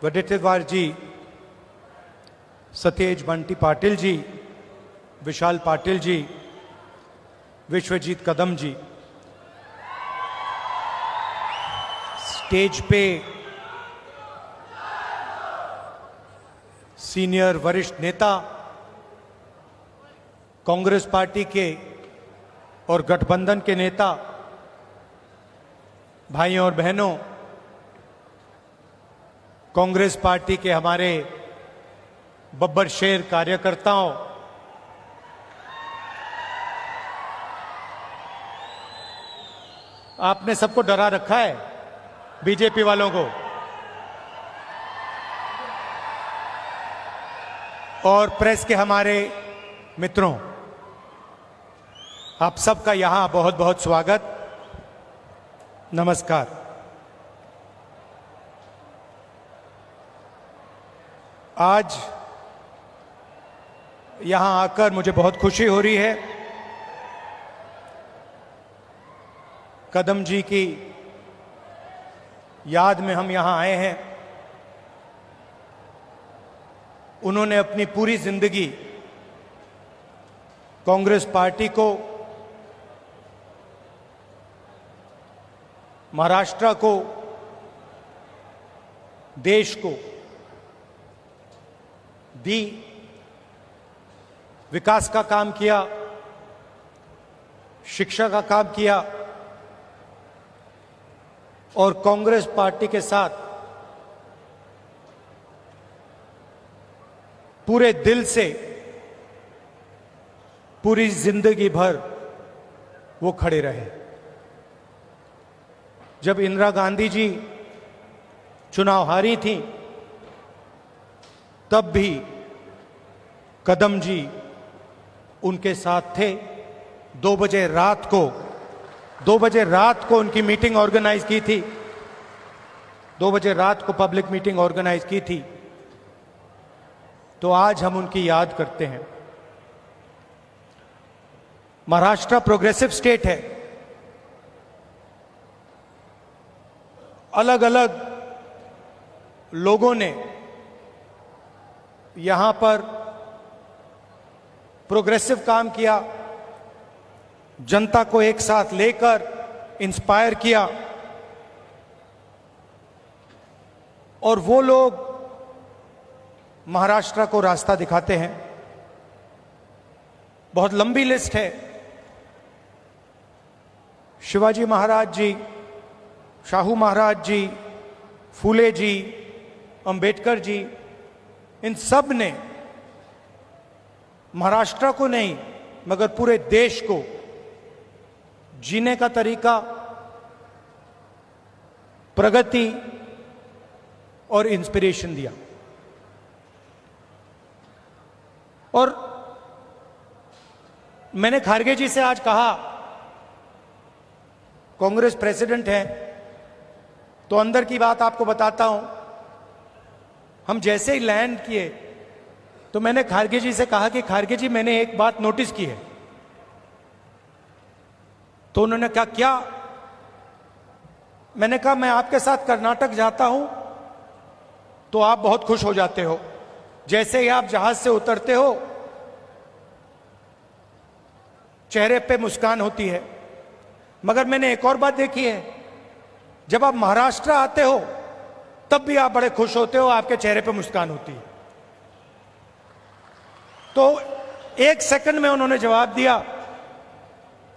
वडेट्टीवार जी, सतेज बंटी पाटिल जी, विशाल पाटिल जी, विश्वजीत कदम जी, स्टेज पे सीनियर वरिष्ठ नेता, कांग्रेस पार्टी के और गठबंधन के नेता, भाइयों और बहनों, कांग्रेस पार्टी के हमारे बब्बर शेर कार्यकर्ताओं, आपने सबको डरा रखा है, बीजेपी वालों को। और प्रेस के हमारे मित्रों, आप सबका यहां बहुत बहुत स्वागत, नमस्कार। आज यहां आकर मुझे बहुत खुशी हो रही है। कदम जी की याद में हम यहां आए हैं। उन्होंने अपनी पूरी जिंदगी कांग्रेस पार्टी को, महाराष्ट्र को, देश को दी, विकास का काम किया, शिक्षा का काम किया और कांग्रेस पार्टी के साथ पूरे दिल से पूरी जिंदगी भर वो खड़े रहे। जब इंदिरा गांधी जी चुनाव हारी थी तब भी कदम जी उनके साथ थे। 2 बजे रात को उनकी मीटिंग ऑर्गेनाइज की थी, 2 बजे रात को पब्लिक मीटिंग ऑर्गेनाइज की थी। तो आज हम उनकी याद करते हैं। महाराष्ट्र प्रोग्रेसिव स्टेट है। अलग अलग लोगों ने यहां पर प्रोग्रेसिव काम किया, जनता को एक साथ लेकर इंस्पायर किया। और वो लोग महाराष्ट्र को रास्ता दिखाते हैं। बहुत लंबी लिस्ट है। शिवाजी महाराज जी, शाहू महाराज जी, फूले जी, अंबेडकर जी, इन सब ने महाराष्ट्र को नहीं मगर पूरे देश को जीने का तरीका, प्रगति और इंस्पिरेशन दिया। और मैंने खारगे जी से आज कहा, कांग्रेस प्रेसिडेंट हैं तो अंदर की बात आपको बताता हूं। हम जैसे ही लैंड किए तो मैंने खारगे जी से कहा कि खारगे जी मैंने एक बात नोटिस की है। तो उन्होंने कहा क्या? मैंने कहा मैं आपके साथ कर्नाटक जाता हूं तो आप बहुत खुश हो जाते हो। जैसे ही आप जहाज से उतरते हो चेहरे पे मुस्कान होती है। मगर मैंने एक और बात देखी है, जब आप महाराष्ट्र आते हो तब भी आप बड़े खुश होते हो, आपके चेहरे पे मुस्कान होती है। तो 1 सेकंड में उन्होंने जवाब दिया,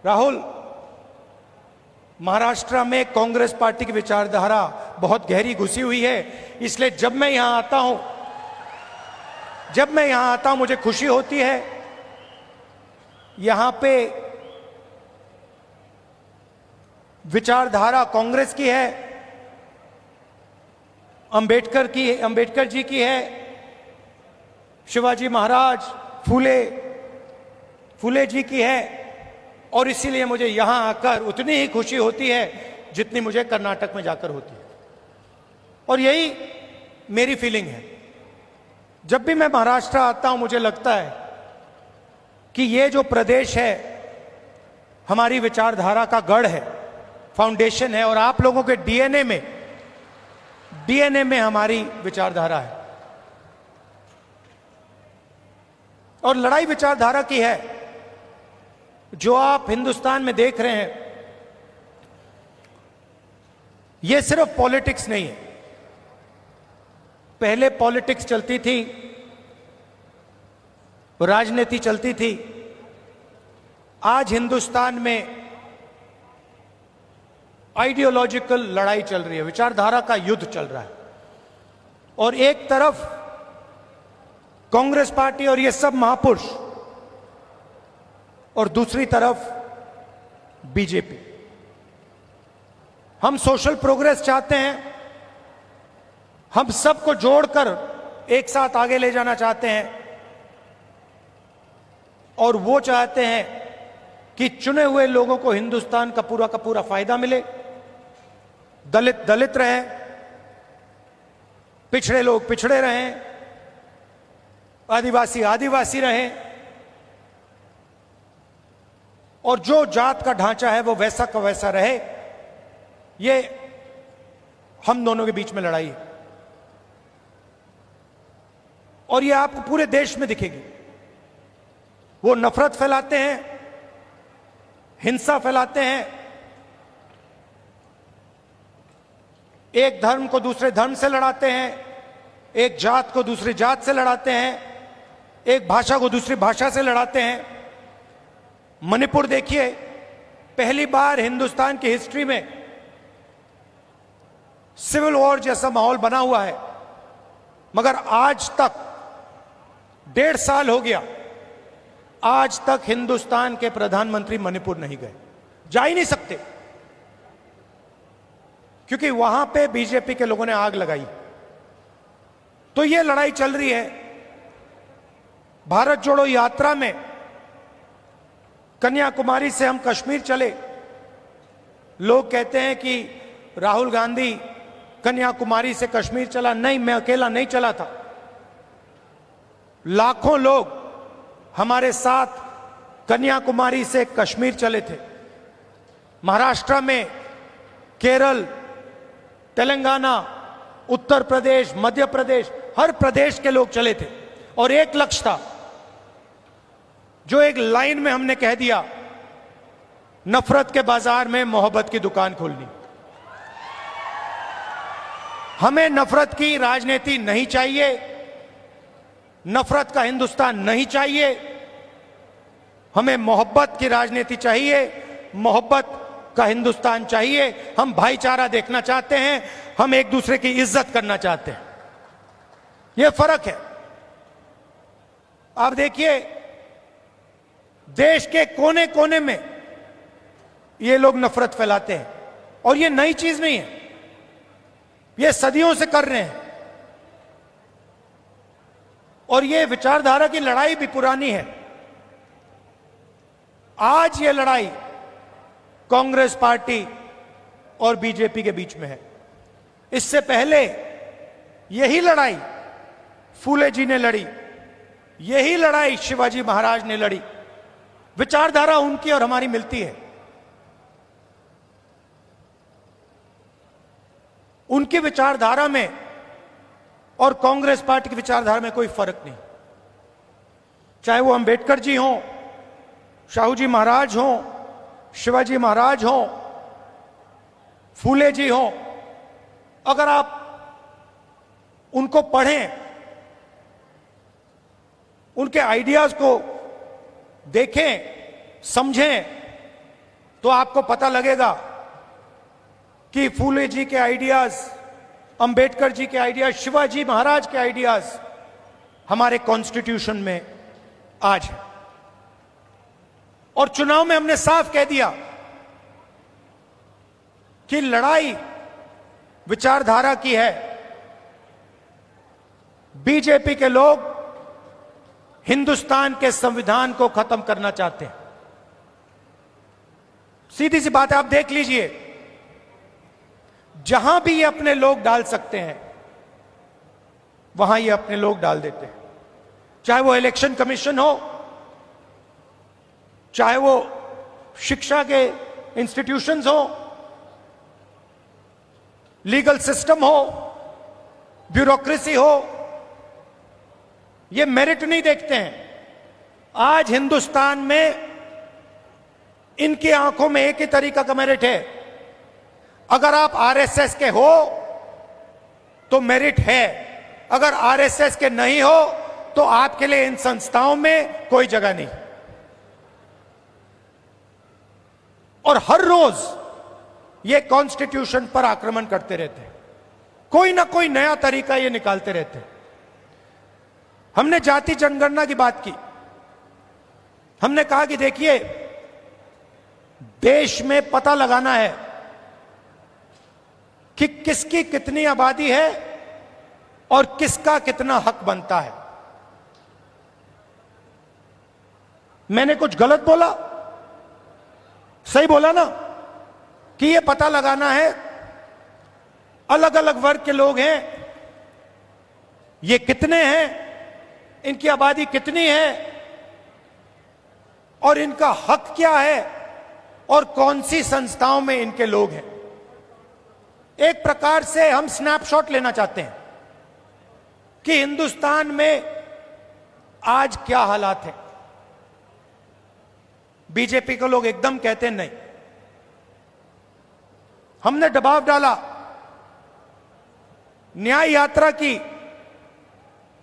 राहुल, महाराष्ट्र में कांग्रेस पार्टी की विचारधारा बहुत गहरी घुसी हुई है, इसलिए जब मैं यहां आता हूं मुझे खुशी होती है। यहां पे विचारधारा कांग्रेस की है, अंबेडकर जी की है, शिवाजी महाराज, फूले जी की है। और इसीलिए मुझे यहां आकर उतनी ही खुशी होती है जितनी मुझे कर्नाटक में जाकर होती है। और यही मेरी फीलिंग है। जब भी मैं महाराष्ट्र आता हूं मुझे लगता है कि ये जो प्रदेश है हमारी विचारधारा का गढ़ है, फाउंडेशन है। और आप लोगों के डीएनए में हमारी विचारधारा है। और लड़ाई विचारधारा की है। जो आप हिंदुस्तान में देख रहे हैं ये सिर्फ पॉलिटिक्स नहीं है। पहले पॉलिटिक्स चलती थी, राजनीति चलती थी। आज हिंदुस्तान में आइडियोलॉजिकल लड़ाई चल रही है, विचारधारा का युद्ध चल रहा है। और एक तरफ कांग्रेस पार्टी और ये सब महापुरुष, और दूसरी तरफ बीजेपी। हम सोशल प्रोग्रेस चाहते हैं, हम सबको जोड़कर एक साथ आगे ले जाना चाहते हैं, और वो चाहते हैं कि चुने हुए लोगों को हिंदुस्तान का पूरा फायदा मिले, दलित दलित रहें, पिछड़े लोग पिछड़े रहें, आदिवासी आदिवासी रहें, और जो जात का ढांचा है वो वैसा का वैसा रहे। ये हम दोनों के बीच में लड़ाई है, और ये आपको पूरे देश में दिखेगी। वो नफरत फैलाते हैं, हिंसा फैलाते हैं, एक धर्म को दूसरे धर्म से लड़ाते हैं, एक जात को दूसरी जात से लड़ाते हैं, एक भाषा को दूसरी भाषा से लड़ाते हैं। मणिपुर देखिए, पहली बार हिंदुस्तान की हिस्ट्री में सिविल वॉर जैसा माहौल बना हुआ है, मगर आज तक 1.5 साल हो गया, आज तक हिंदुस्तान के प्रधानमंत्री मणिपुर नहीं गए, जा ही नहीं सकते, क्योंकि वहां पे बीजेपी के लोगों ने आग लगाई। तो ये लड़ाई चल रही है। भारत जोड़ो यात्रा में कन्याकुमारी से हम कश्मीर चले। लोग कहते हैं कि राहुल गांधी कन्याकुमारी से कश्मीर चला। नहीं, मैं अकेला नहीं चला था, लाखों लोग हमारे साथ कन्याकुमारी से कश्मीर चले थे। महाराष्ट्र में, केरल, तेलंगाना, उत्तर प्रदेश, मध्य प्रदेश, हर प्रदेश के लोग चले थे, और एक लक्ष्य था, जो एक लाइन में हमने कह दिया, नफरत के बाजार में मोहब्बत की दुकान खोलनी। हमें नफरत की राजनीति नहीं चाहिए, नफरत का हिंदुस्तान नहीं चाहिए, हमें मोहब्बत की राजनीति चाहिए, मोहब्बत का हिंदुस्तान चाहिए। हम भाईचारा देखना चाहते हैं, हम एक दूसरे की इज्जत करना चाहते हैं। यह फर्क है। आप देखिए, देश के कोने कोने में ये लोग नफरत फैलाते हैं, और ये नई चीज नहीं है, ये सदियों से कर रहे हैं, और ये विचारधारा की लड़ाई भी पुरानी है। आज ये लड़ाई कांग्रेस पार्टी और बीजेपी के बीच में है। इससे पहले यही लड़ाई फूले जी ने लड़ी, यही लड़ाई शिवाजी महाराज ने लड़ी। विचारधारा उनकी और हमारी मिलती है। उनकी विचारधारा में और कांग्रेस पार्टी की विचारधारा में कोई फर्क नहीं। चाहे वो अंबेडकर जी हों, शाहू जी महाराज हों, शिवाजी महाराज हों, फूले जी हों, अगर आप उनको पढ़ें, उनके आइडियाज को देखें, समझें, तो आपको पता लगेगा कि फूले जी के आइडियाज, अंबेडकर जी के आइडियाज, शिवाजी महाराज के आइडियाज हमारे कॉन्स्टिट्यूशन में आज है। और चुनाव में हमने साफ कह दिया कि लड़ाई विचारधारा की है। बीजेपी के लोग हिंदुस्तान के संविधान को खत्म करना चाहते हैं। सीधी सी बात है, आप देख लीजिए, जहां भी ये अपने लोग डाल सकते हैं, वहां ये अपने लोग डाल देते हैं। चाहे वो इलेक्शन कमीशन हो, चाहे वो शिक्षा के इंस्टीट्यूशंस हो, लीगल सिस्टम हो, ब्यूरोक्रेसी हो, ये मेरिट नहीं देखते हैं। आज हिंदुस्तान में इनकी आंखों में एक ही तरीका का मेरिट है। अगर आप आरएसएस के हो तो मेरिट है, अगर आरएसएस के नहीं हो तो आपके लिए इन संस्थाओं में कोई जगह नहीं। और हर रोज ये कॉन्स्टिट्यूशन पर आक्रमण करते रहते हैं। कोई ना कोई नया तरीका ये निकालते रहते हैं। हमने जाति जनगणना की बात की। हमने कहा कि देखिए, देश में पता लगाना है कि किसकी कितनी आबादी है और किसका कितना हक बनता है। मैंने कुछ गलत बोला? सही बोला ना कि यह पता लगाना है, अलग अलग वर्ग के लोग हैं, ये कितने हैं, इनकी आबादी कितनी है और इनका हक क्या है और कौन सी संस्थाओं में इनके लोग हैं। एक प्रकार से हम स्नैपशॉट लेना चाहते हैं कि हिंदुस्तान में आज क्या हालात हैं। बीजेपी के लोग एकदम कहते हैं नहीं। हमने दबाव डाला, न्याय यात्रा की,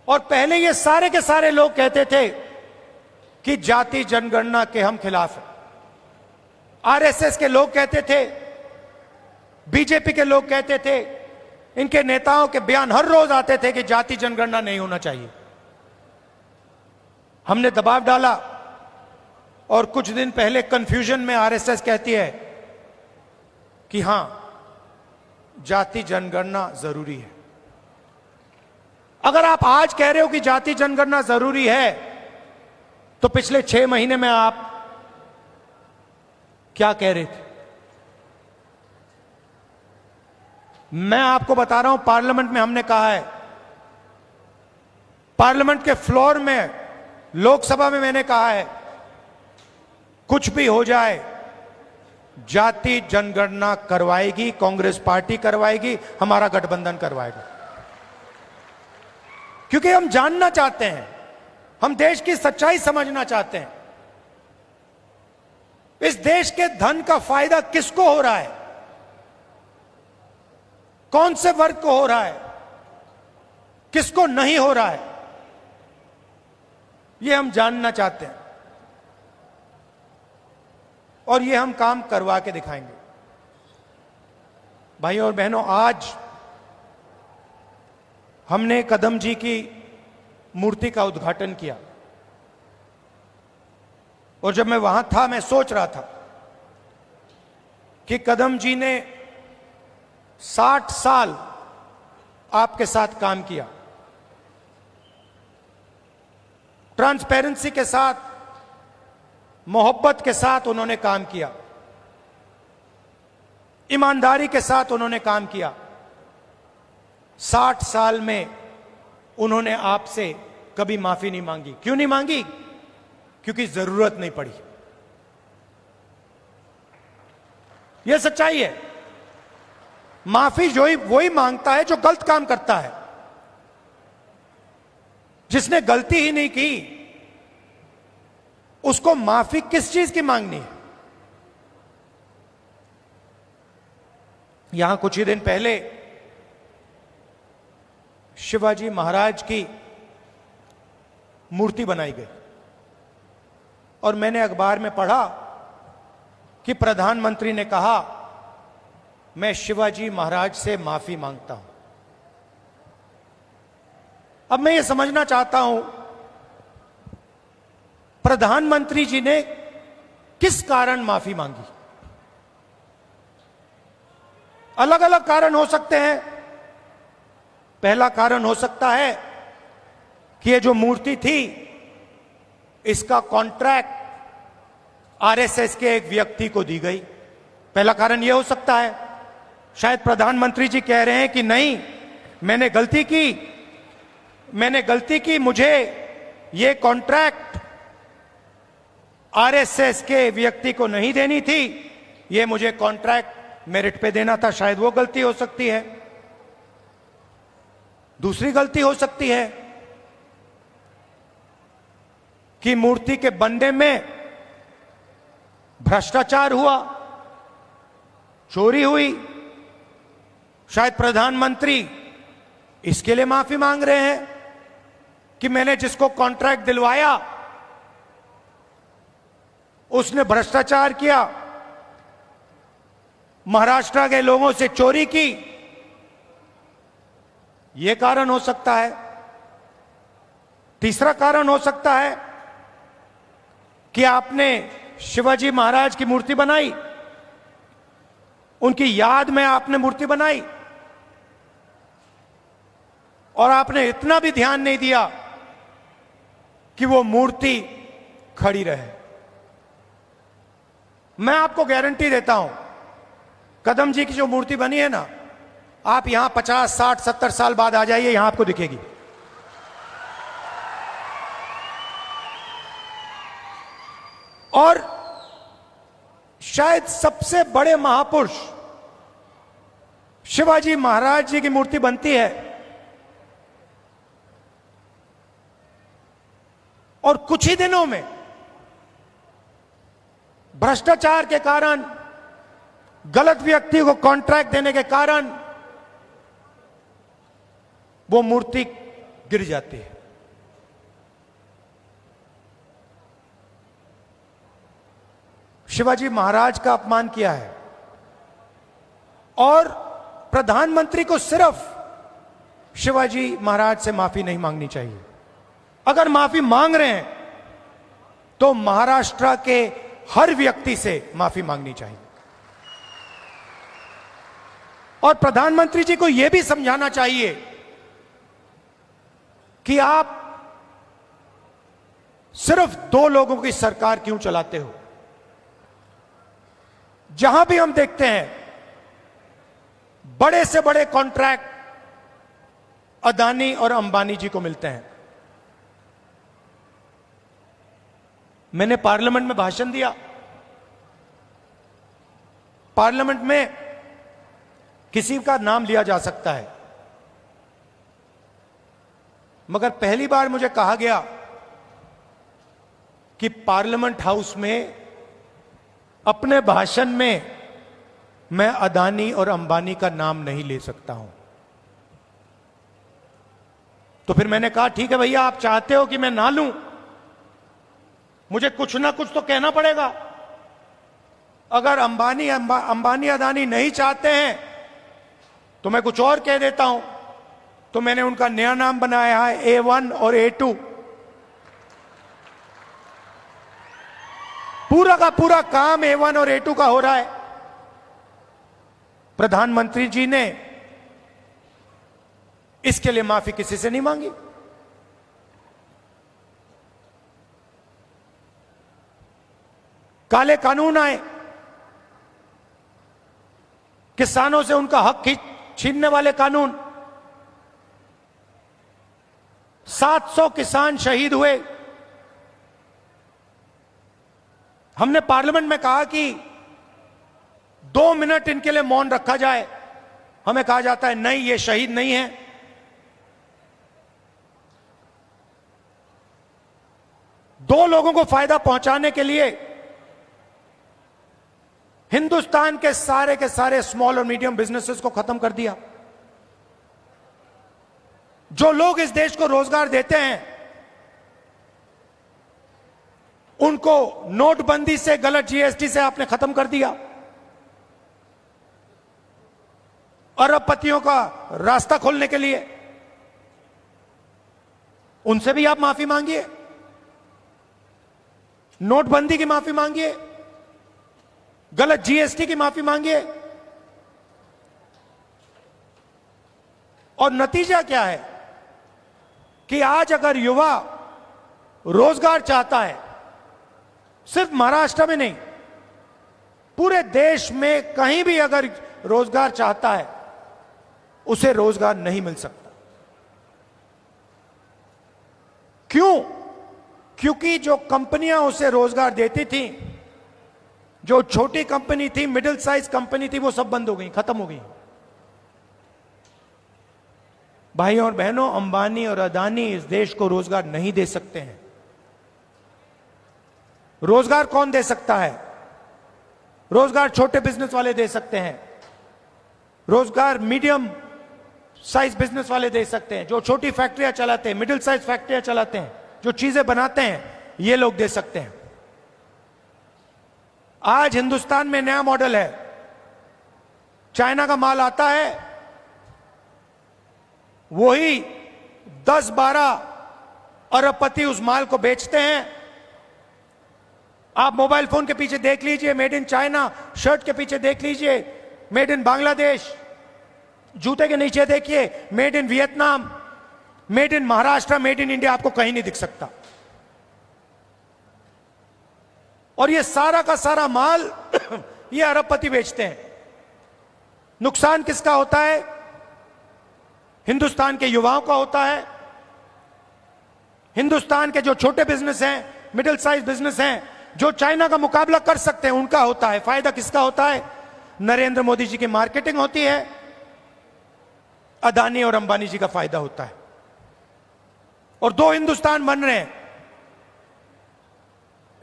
और पहले ये सारे के सारे लोग कहते थे कि जाति जनगणना के हम खिलाफ हैं। आरएसएस के लोग कहते थे, बीजेपी के लोग कहते थे, इनके नेताओं के बयान हर रोज आते थे कि जाति जनगणना नहीं होना चाहिए। हमने दबाव डाला और कुछ दिन पहले कंफ्यूजन में आरएसएस कहती है कि हां, जाति जनगणना जरूरी है। अगर आप आज कह रहे हो कि जाति जनगणना जरूरी है, तो पिछले 6 महीने में आप क्या कह रहे थे? मैं आपको बता रहा हूं, पार्लियामेंट में हमने कहा है, पार्लियामेंट के फ्लोर में, लोकसभा में मैंने कहा है, कुछ भी हो जाए, जाति जनगणना करवाएगी कांग्रेस पार्टी, करवाएगी, हमारा गठबंधन करवाएगा। क्योंकि हम जानना चाहते हैं, हम देश की सच्चाई समझना चाहते हैं। इस देश के धन का फायदा किसको हो रहा है, कौन से वर्ग को हो रहा है, किसको नहीं हो रहा है, यह हम जानना चाहते हैं और यह हम काम करवा के दिखाएंगे। भाइयों और बहनों, आज हमने कदम जी की मूर्ति का उद्घाटन किया और जब मैं वहां था, मैं सोच रहा था कि कदम जी ने 60 साल आपके साथ काम किया, ट्रांसपेरेंसी के साथ, मोहब्बत के साथ उन्होंने काम किया, ईमानदारी के साथ उन्होंने काम किया। 60 साल में उन्होंने आपसे कभी माफी नहीं मांगी। क्यों नहीं मांगी? क्योंकि जरूरत नहीं पड़ी। यह सच्चाई है। माफी वही मांगता है जो गलत काम करता है। जिसने गलती ही नहीं की, उसको माफी किस चीज की मांगनी है? यहां कुछ ही दिन पहले शिवाजी महाराज की मूर्ति बनाई गई और मैंने अखबार में पढ़ा कि प्रधानमंत्री ने कहा, मैं शिवाजी महाराज से माफी मांगता हूं। अब मैं ये समझना चाहता हूं, प्रधानमंत्री जी ने किस कारण माफी मांगी? अलग अलग कारण हो सकते हैं। पहला कारण हो सकता है कि ये जो मूर्ति थी, इसका कॉन्ट्रैक्ट आरएसएस के एक व्यक्ति को दी गई। पहला कारण यह हो सकता है। शायद प्रधानमंत्री जी कह रहे हैं कि नहीं, मैंने गलती की, मुझे ये कॉन्ट्रैक्ट आरएसएस के व्यक्ति को नहीं देनी थी, ये मुझे कॉन्ट्रैक्ट मेरिट पे देना था। शायद वो गलती हो सकती है। दूसरी गलती हो सकती है कि मूर्ति के बनने में भ्रष्टाचार हुआ, चोरी हुई। शायद प्रधानमंत्री इसके लिए माफी मांग रहे हैं कि मैंने जिसको कॉन्ट्रैक्ट दिलवाया उसने भ्रष्टाचार किया, महाराष्ट्र के लोगों से चोरी की, यह कारण हो सकता है। तीसरा कारण हो सकता है कि आपने शिवाजी महाराज की मूर्ति बनाई, उनकी याद में आपने मूर्ति बनाई और आपने इतना भी ध्यान नहीं दिया कि वो मूर्ति खड़ी रहे। मैं आपको गारंटी देता हूं, कदम जी की जो मूर्ति बनी है ना, आप यहां 50, 60, 70 साल बाद आ जाइए, यहां आपको दिखेगी। और शायद सबसे बड़े महापुरुष शिवाजी महाराज जी की मूर्ति बनती है और कुछ ही दिनों में भ्रष्टाचार के कारण, गलत व्यक्ति को कॉन्ट्रैक्ट देने के कारण वो मूर्ति गिर जाती है। शिवाजी महाराज का अपमान किया है और प्रधानमंत्री को सिर्फ शिवाजी महाराज से माफी नहीं मांगनी चाहिए। अगर माफी मांग रहे हैं तो महाराष्ट्र के हर व्यक्ति से माफी मांगनी चाहिए और प्रधानमंत्री जी को यह भी समझाना चाहिए कि आप सिर्फ 2 लोगों की सरकार क्यों चलाते हो। जहां भी हम देखते हैं बड़े से बड़े कॉन्ट्रैक्ट अदानी और अंबानी जी को मिलते हैं। मैंने पार्लियामेंट में भाषण दिया। पार्लियामेंट में किसी का नाम लिया जा सकता है, मगर पहली बार मुझे कहा गया कि पार्लियामेंट हाउस में अपने भाषण में मैं अदानी और अंबानी का नाम नहीं ले सकता हूं। तो फिर मैंने कहा ठीक है भैया, आप चाहते हो कि मैं ना लूं, मुझे कुछ ना कुछ तो कहना पड़ेगा। अगर अंबानी अदानी नहीं चाहते हैं तो मैं कुछ और कह देता हूं। तो मैंने उनका नया नाम बनाया है A1 और A2। पूरा का पूरा काम A1 और A2 का हो रहा है। प्रधानमंत्री जी ने इसके लिए माफी किसी से नहीं मांगी। काले कानून आए, किसानों से उनका हक छीनने वाले कानून, 700 किसान शहीद हुए। हमने पार्लियामेंट में कहा कि 2 मिनट इनके लिए मौन रखा जाए। हमें कहा जाता है नहीं, ये शहीद नहीं है। दो लोगों को फायदा पहुंचाने के लिए हिंदुस्तान के सारे स्मॉल और मीडियम बिजनेसेस को खत्म कर दिया। जो लोग इस देश को रोजगार देते हैं उनको नोटबंदी से, गलत जीएसटी से आपने खत्म कर दिया। अरबपतियों का रास्ता खोलने के लिए उनसे भी आप माफी मांगिए, नोटबंदी की माफी मांगिए, गलत जीएसटी की माफी मांगिए। और नतीजा क्या है कि आज अगर युवा रोजगार चाहता है, सिर्फ महाराष्ट्र में नहीं, पूरे देश में कहीं भी अगर रोजगार चाहता है, उसे रोजगार नहीं मिल सकता। क्यों? क्योंकि जो कंपनियां उसे रोजगार देती थी, जो छोटी कंपनी थी, मिडिल साइज कंपनी थी, वो सब बंद हो गई, खत्म हो गई। भाइयों और बहनों, अंबानी और अदानी इस देश को रोजगार नहीं दे सकते हैं। रोजगार कौन दे सकता है? रोजगार छोटे बिजनेस वाले दे सकते हैं, रोजगार मीडियम साइज बिजनेस वाले दे सकते हैं, जो छोटी फैक्ट्रियां चलाते हैं, मिडिल साइज फैक्ट्रियां चलाते हैं, जो चीजें बनाते हैं, ये लोग दे सकते हैं। आज हिंदुस्तान में नया मॉडल है, चाइना का माल आता है, वही 10-12 अरबपति उस माल को बेचते हैं। आप मोबाइल फोन के पीछे देख लीजिए मेड इन चाइना, शर्ट के पीछे देख लीजिए मेड इन बांग्लादेश, जूते के नीचे देखिए made in Vietnam, made in Maharashtra, made in India, आपको कहीं नहीं दिख सकता। और ये सारा का सारा माल ये अरबपति बेचते हैं। नुकसान किसका होता है? हिंदुस्तान के युवाओं का होता है। हिंदुस्तान के जो छोटे बिजनेस हैं, मिडिल साइज बिजनेस हैं, जो चाइना का मुकाबला कर सकते हैं, उनका होता है। फायदा किसका होता है? नरेंद्र मोदी जी की मार्केटिंग होती है, अदानी और अंबानी जी का फायदा होता है। और दो हिंदुस्तान बन रहे हैं,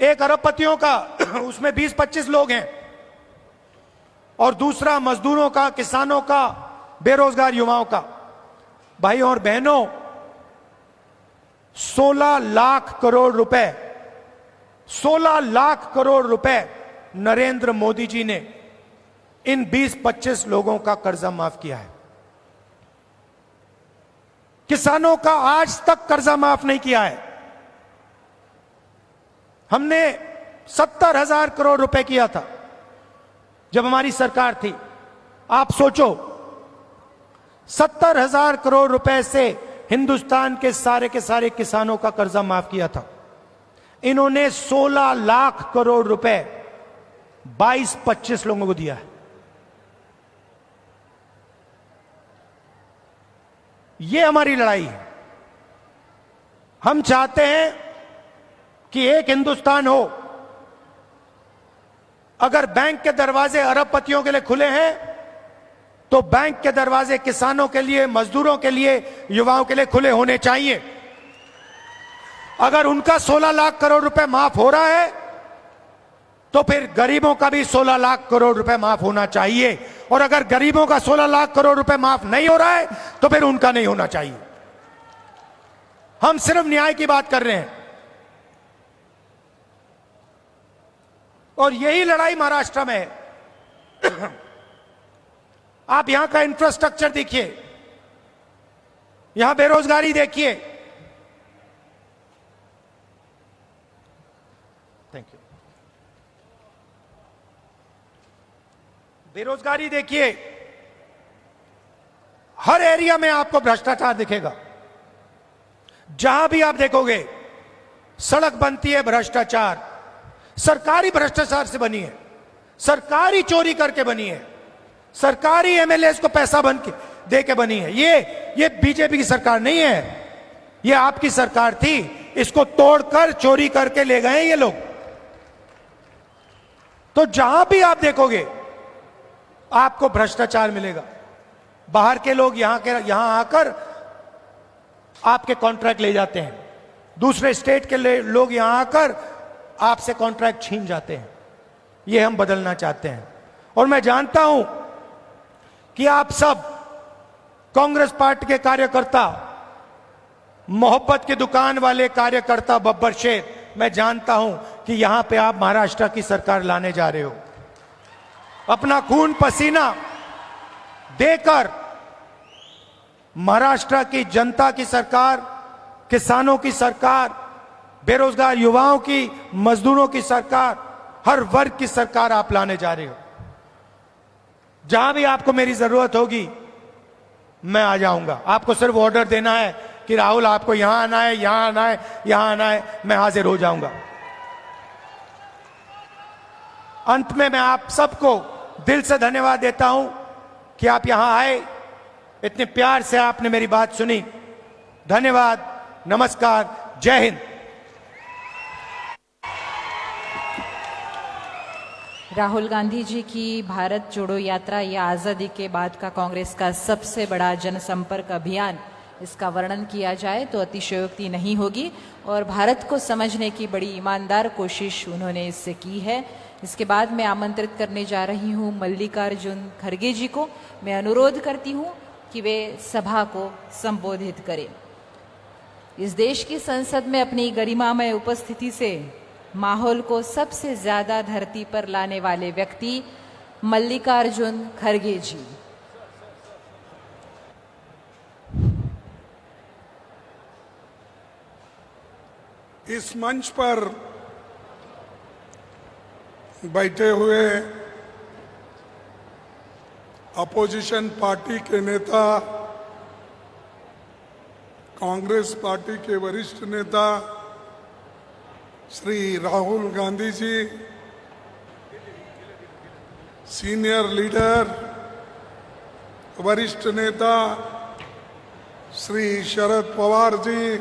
एक अरबपतियों का उसमें 20-25 लोग हैं, और दूसरा मजदूरों का, किसानों का, बेरोजगार युवाओं का। भाइयों और बहनों, 16 लाख करोड़ रुपए, 16 लाख करोड़ रुपए नरेंद्र मोदी जी ने इन 20-25 लोगों का कर्जा माफ किया है। किसानों का आज तक कर्जा माफ नहीं किया है। हमने 70,000 करोड़ रुपए किया था जब हमारी सरकार थी। आप सोचो, 70,000 करोड़ रुपए से हिंदुस्तान के सारे किसानों का कर्जा माफ किया था। इन्होंने 16 लाख करोड़ रुपए 22-25 लोगों को दिया है। ये हमारी लड़ाई है। हम चाहते हैं कि एक हिंदुस्तान हो। अगर बैंक के दरवाजे अरबपतियों के लिए खुले हैं, तो बैंक के दरवाजे किसानों के लिए, मजदूरों के लिए, युवाओं के लिए खुले होने चाहिए। अगर उनका 16 लाख करोड़ रुपए माफ हो रहा है, तो फिर गरीबों का भी 16 लाख करोड़ रुपए माफ होना चाहिए। और अगर गरीबों का 16 लाख करोड़ रुपए माफ नहीं हो रहा है, तो फिर उनका नहीं होना चाहिए। हम सिर्फ न्याय की बात कर रहे हैं। और यही लड़ाई महाराष्ट्र में है। आप यहां का इंफ्रास्ट्रक्चर देखिए, यहां बेरोजगारी देखिए। Thank you. बेरोजगारी देखिए, हर एरिया में आपको भ्रष्टाचार दिखेगा। जहां भी आप देखोगे सड़क बनती है, भ्रष्टाचार, सरकारी भ्रष्टाचार से बनी है, सरकारी चोरी करके बनी है, सरकारी एमएलएस को पैसा बन के दे के बनी है। ये बीजेपी की सरकार नहीं है, ये आपकी सरकार थी। इसको तोड़कर चोरी करके ले गए ये लोग। तो जहां भी आप देखोगे आपको भ्रष्टाचार मिलेगा। बाहर के लोग यहां आकर आपके कॉन्ट्रैक्ट ले जाते हैं, दूसरे स्टेट के लोग यहां आकर आपसे कॉन्ट्रैक्ट छीन जाते हैं। ये हम बदलना चाहते हैं। और मैं जानता हूं कि आप सब कांग्रेस पार्टी के कार्यकर्ता, मोहब्बत की दुकान वाले कार्यकर्ता, बब्बर शेर, मैं जानता हूं कि यहां पे आप महाराष्ट्र की सरकार लाने जा रहे हो। अपना खून पसीना देकर महाराष्ट्र की जनता की सरकार, किसानों की सरकार, बेरोजगार युवाओं की, मजदूरों की सरकार, हर वर्ग की सरकार आप लाने जा रहे हो। जहां भी आपको मेरी जरूरत होगी मैं आ जाऊंगा। आपको सिर्फ ऑर्डर देना है कि राहुल आपको यहां आना है, यहां आना है, यहां आना है, मैं हाजिर हो जाऊंगा। अंत में मैं आप सबको दिल से धन्यवाद देता हूं कि आप यहां आए, इतने प्यार से आपने मेरी बात सुनी। धन्यवाद, नमस्कार, जय हिंद। राहुल गांधी जी की भारत जोड़ो यात्रा या आज़ादी के बाद का कांग्रेस का सबसे बड़ा जनसंपर्क अभियान, इसका वर्णन किया जाए तो अतिशयोक्ति नहीं होगी। और भारत को समझने की बड़ी ईमानदार कोशिश उन्होंने इससे की है। इसके बाद मैं आमंत्रित करने जा रही हूँ मल्लिकार्जुन खड़गे जी को। मैं अनुरोध करती हूँ कि वे सभा को संबोधित करें। इस देश की संसद में अपनी गरिमामय उपस्थिति से माहौल को सबसे ज्यादा धरती पर लाने वाले व्यक्ति मल्लिकार्जुन खड़गे जी। इस मंच पर बैठे हुए अपोजिशन पार्टी के नेता, कांग्रेस पार्टी के वरिष्ठ नेता श्री राहुल गांधी जी, सीनियर लीडर वरिष्ठ नेता श्री शरद पवार जी,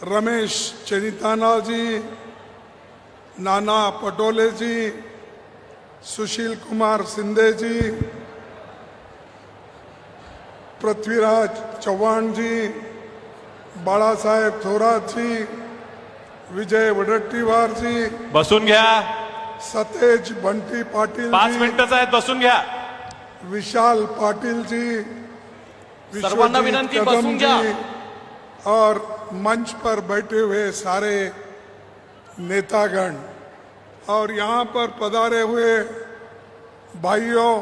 रमेश चेन्निताना जी, नाना पटोले जी, सुशील कुमार शिंदे जी, पृथ्वीराज चौहान जी, बाळा साहेब थोरात जी, विजय वडेट्टीवार जी, बसून घ्या, सतेज बंटी पाटील 5 जी, मिनिटंच आहेत, बसून घ्या. विशाल पाटिल जी, सर्वांना विश्वजीत विनंती, कदम बसून घ्या. जी और मंच पर बैठे हुए सारे नेतागण और यहाँ पर पधारे हुए भाइयों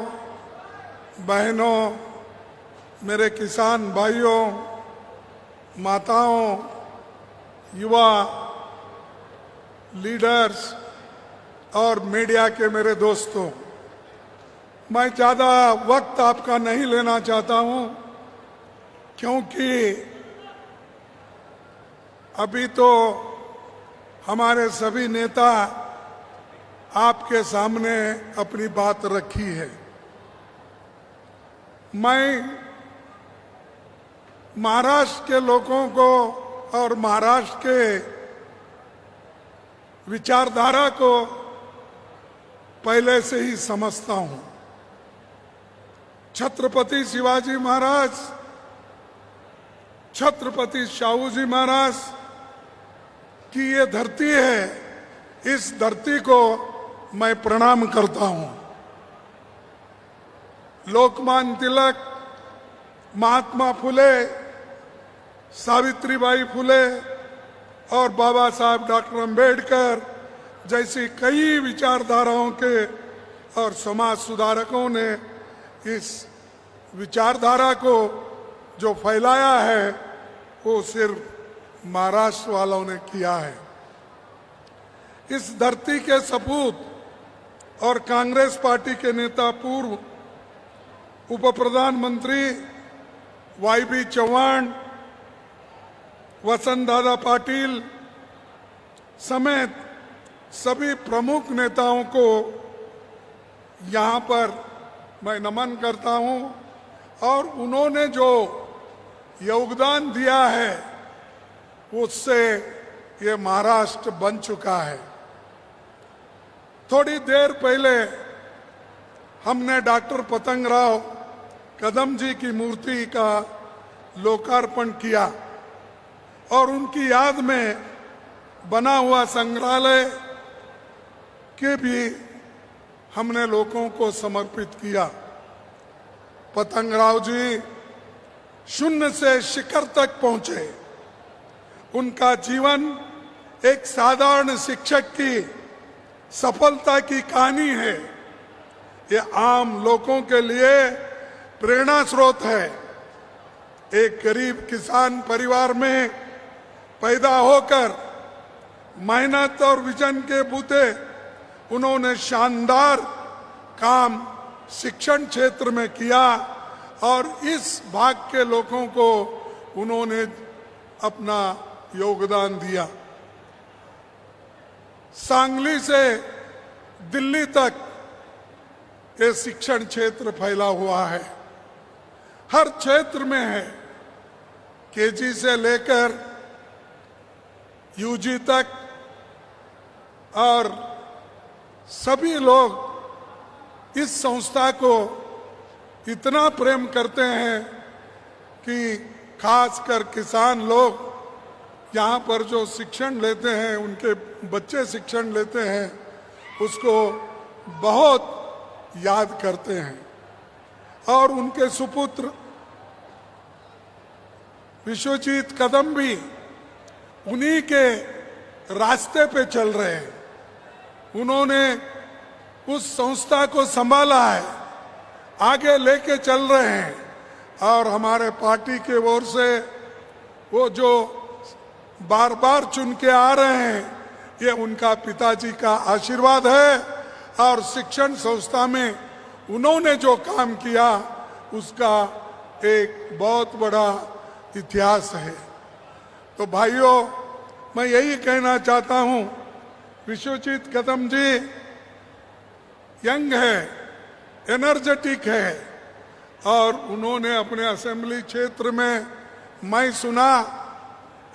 बहनों, मेरे किसान भाइयों, माताओं, युवा लीडर्स और मीडिया के मेरे दोस्तों, मैं ज़्यादा वक्त आपका नहीं लेना चाहता हूं, क्योंकि अभी तो हमारे सभी नेता आपके सामने अपनी बात रखी है. मैं महाराष्ट्र के लोगों को और महाराष्ट्र के विचारधारा को पहले से ही समझता हूं. छत्रपति शिवाजी महाराज, छत्रपति शाहू जी महाराज की ये धरती है, इस धरती को मैं प्रणाम करता हूं. लोकमान्य तिलक, महात्मा फुले, सावित्रीबाई फुले और बाबा साहब डॉक्टर अंबेडकर जैसी कई विचारधाराओं के और समाज सुधारकों ने इस विचारधारा को जो फैलाया है वो सिर्फ महाराष्ट्र वालों ने किया है. इस धरती के सपूत और कांग्रेस पार्टी के नेता पूर्व उप प्रधानमंत्री वाईबी चौहान, वसंत दादा पाटिल समेत सभी प्रमुख नेताओं को यहाँ पर मैं नमन करता हूँ और उन्होंने जो योगदान दिया है उससे ये महाराष्ट्र बन चुका है. थोड़ी देर पहले हमने डॉक्टर पतंगराव कदम जी की मूर्ति का लोकार्पण किया और उनकी याद में बना हुआ संग्रहालय के भी हमने लोगों को समर्पित किया. पतंगराव जी शून्य से शिखर तक पहुंचे. उनका जीवन एक साधारण शिक्षक की सफलता की कहानी है. ये आम लोगों के लिए प्रेरणा स्रोत है. एक गरीब किसान परिवार में पैदा होकर मेहनत और विजन के बूते उन्होंने शानदार काम शिक्षण क्षेत्र में किया और इस भाग के लोगों को उन्होंने अपना योगदान दिया. सांगली से दिल्ली तक ये शिक्षण क्षेत्र फैला हुआ है. हर क्षेत्र में है. केजी से लेकर यूजी तक और सभी लोग इस संस्था को इतना प्रेम करते हैं कि खासकर किसान लोग यहाँ पर जो शिक्षण लेते हैं, उनके बच्चे शिक्षण लेते हैं, उसको बहुत याद करते हैं. और उनके सुपुत्र विश्वजीत कदम भी उन्हीं के रास्ते पे चल रहे हैं. उन्होंने उस संस्था को संभाला है, आगे लेके चल रहे हैं और हमारे पार्टी के ओर से वो जो बार बार चुन के आ रहे हैं, ये उनका पिताजी का आशीर्वाद है और शिक्षण संस्था में उन्होंने जो काम किया उसका एक बहुत बड़ा इतिहास है। तो भाइयों, मैं यही कहना चाहता हूं, विश्वजीत कदम जी यंग है, एनर्जेटिक है और उन्होंने अपने असेंबली क्षेत्र में मैं सुना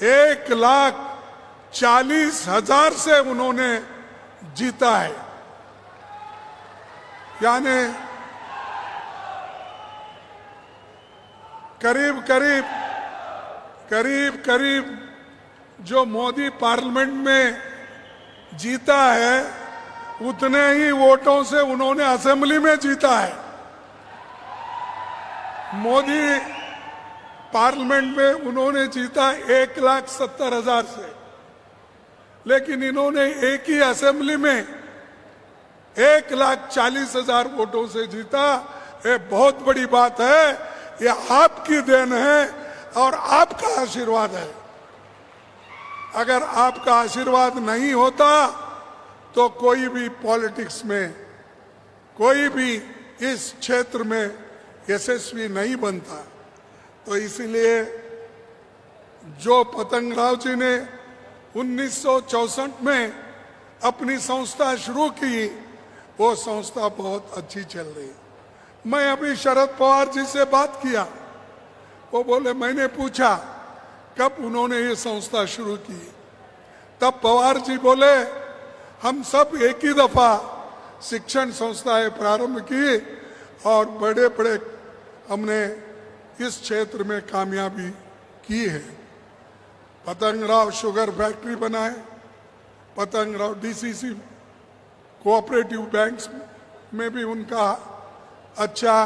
1,40,000 से उन्होंने जीता है। यानी करीब जो मोदी पार्लियामेंट में जीता है उतने ही वोटों से उन्होंने असेंबली में जीता है। मोदी पार्लियामेंट में उन्होंने जीता 1,70,000 से, लेकिन इन्होंने एक ही असेंबली में 1,40,000 वोटों से जीता। ये बहुत बड़ी बात है, ये आपकी देन है और आपका आशीर्वाद है। अगर आपका आशीर्वाद नहीं होता तो कोई भी पॉलिटिक्स में, कोई भी इस क्षेत्र में यशस्वी नहीं बनता। तो इसीलिए जो पतंगराव जी ने 1964 में अपनी संस्था शुरू की, वो संस्था बहुत अच्छी चल रही। मैं अभी शरद पवार जी से बात किया, वो बोले, मैंने पूछा कब उन्होंने ये संस्था शुरू की, तब पवार जी बोले, हम सब एक ही दफा शिक्षण संस्थाएं प्रारंभ की और बड़े बड़े हमने इस क्षेत्र में कामयाबी की है। पतंगराव शुगर फैक्ट्री बनाए, पतंगराव डीसीसी कोऑपरेटिव बैंक्स में भी उनका अच्छा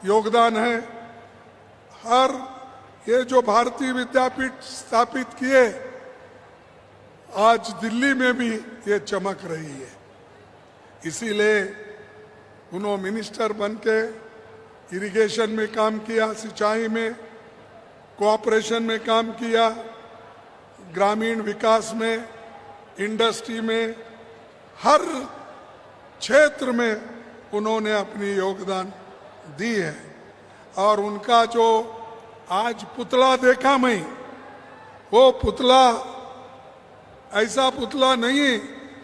योगदान है। हर ये जो भारतीय विद्यापीठ स्थापित किए, आज दिल्ली में भी ये चमक रही है। इसीलिए उन्होंने मिनिस्टर बनके इरिगेशन में काम किया, सिंचाई में, कोऑपरेशन में काम किया, ग्रामीण विकास में, इंडस्ट्री में, हर क्षेत्र में उन्होंने अपनी योगदान दी है। और उनका जो आज पुतला देखा मैं, वो पुतला ऐसा पुतला नहीं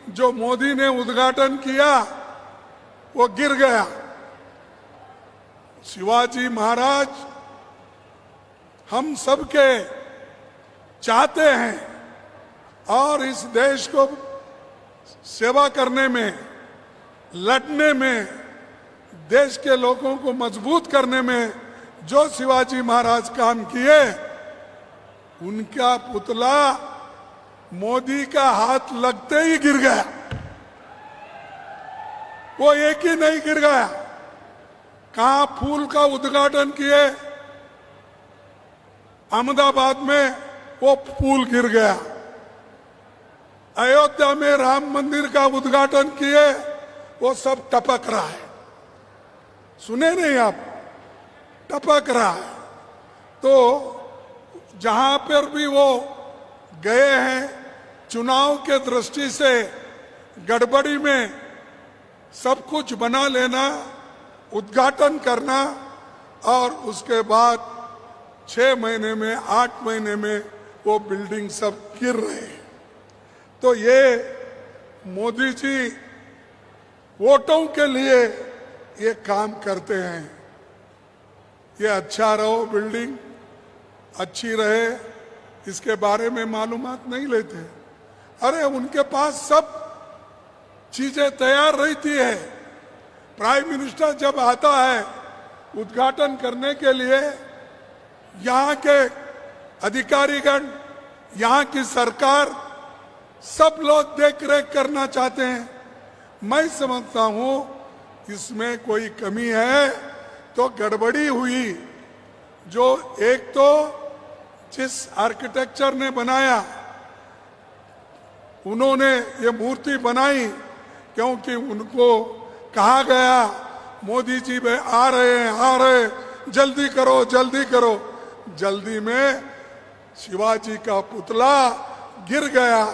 जो मोदी ने उद्घाटन किया वो गिर गया। शिवाजी महाराज हम सबके चाहते हैं और इस देश को सेवा करने में, लड़ने में, देश के लोगों को मजबूत करने में जो शिवाजी महाराज काम किए, उनका पुतला मोदी का हाथ लगते ही गिर गया। वो एक ही नहीं गिर गया, कहां फूल का उद्घाटन किए, अहमदाबाद में वो फूल गिर गया। अयोध्या में राम मंदिर का उद्घाटन किए, वो सब टपक रहा है। सुने नहीं आप? टपक रहा है। तो जहां पर भी वो गए हैं, चुनाव के दृष्टि से गड़बड़ी में सब कुछ बना लेना, उद्घाटन करना और उसके बाद 6 महीने में, 8 महीने में वो बिल्डिंग सब गिर रहे हैं। तो ये मोदी जी वोटों के लिए ये काम करते हैं। ये अच्छा रहो, बिल्डिंग अच्छी रहे, इसके बारे में मालूमात नहीं लेते। अरे उनके पास सब चीजें तैयार रहती है। प्राइम मिनिस्टर जब आता है उद्घाटन करने के लिए, यहाँ के अधिकारीगण, यहाँ की सरकार, सब लोग देख रेख करना चाहते हैं। मैं समझता हूं इसमें कोई कमी है तो गड़बड़ी हुई। जो एक तो जिस आर्किटेक्चर ने बनाया, उन्होंने ये मूर्ति बनाई क्योंकि उनको कहा गया मोदी जी वे आ रहे हैं, जल्दी करो जल्दी करो। जल्दी में शिवाजी का पुतला गिर गया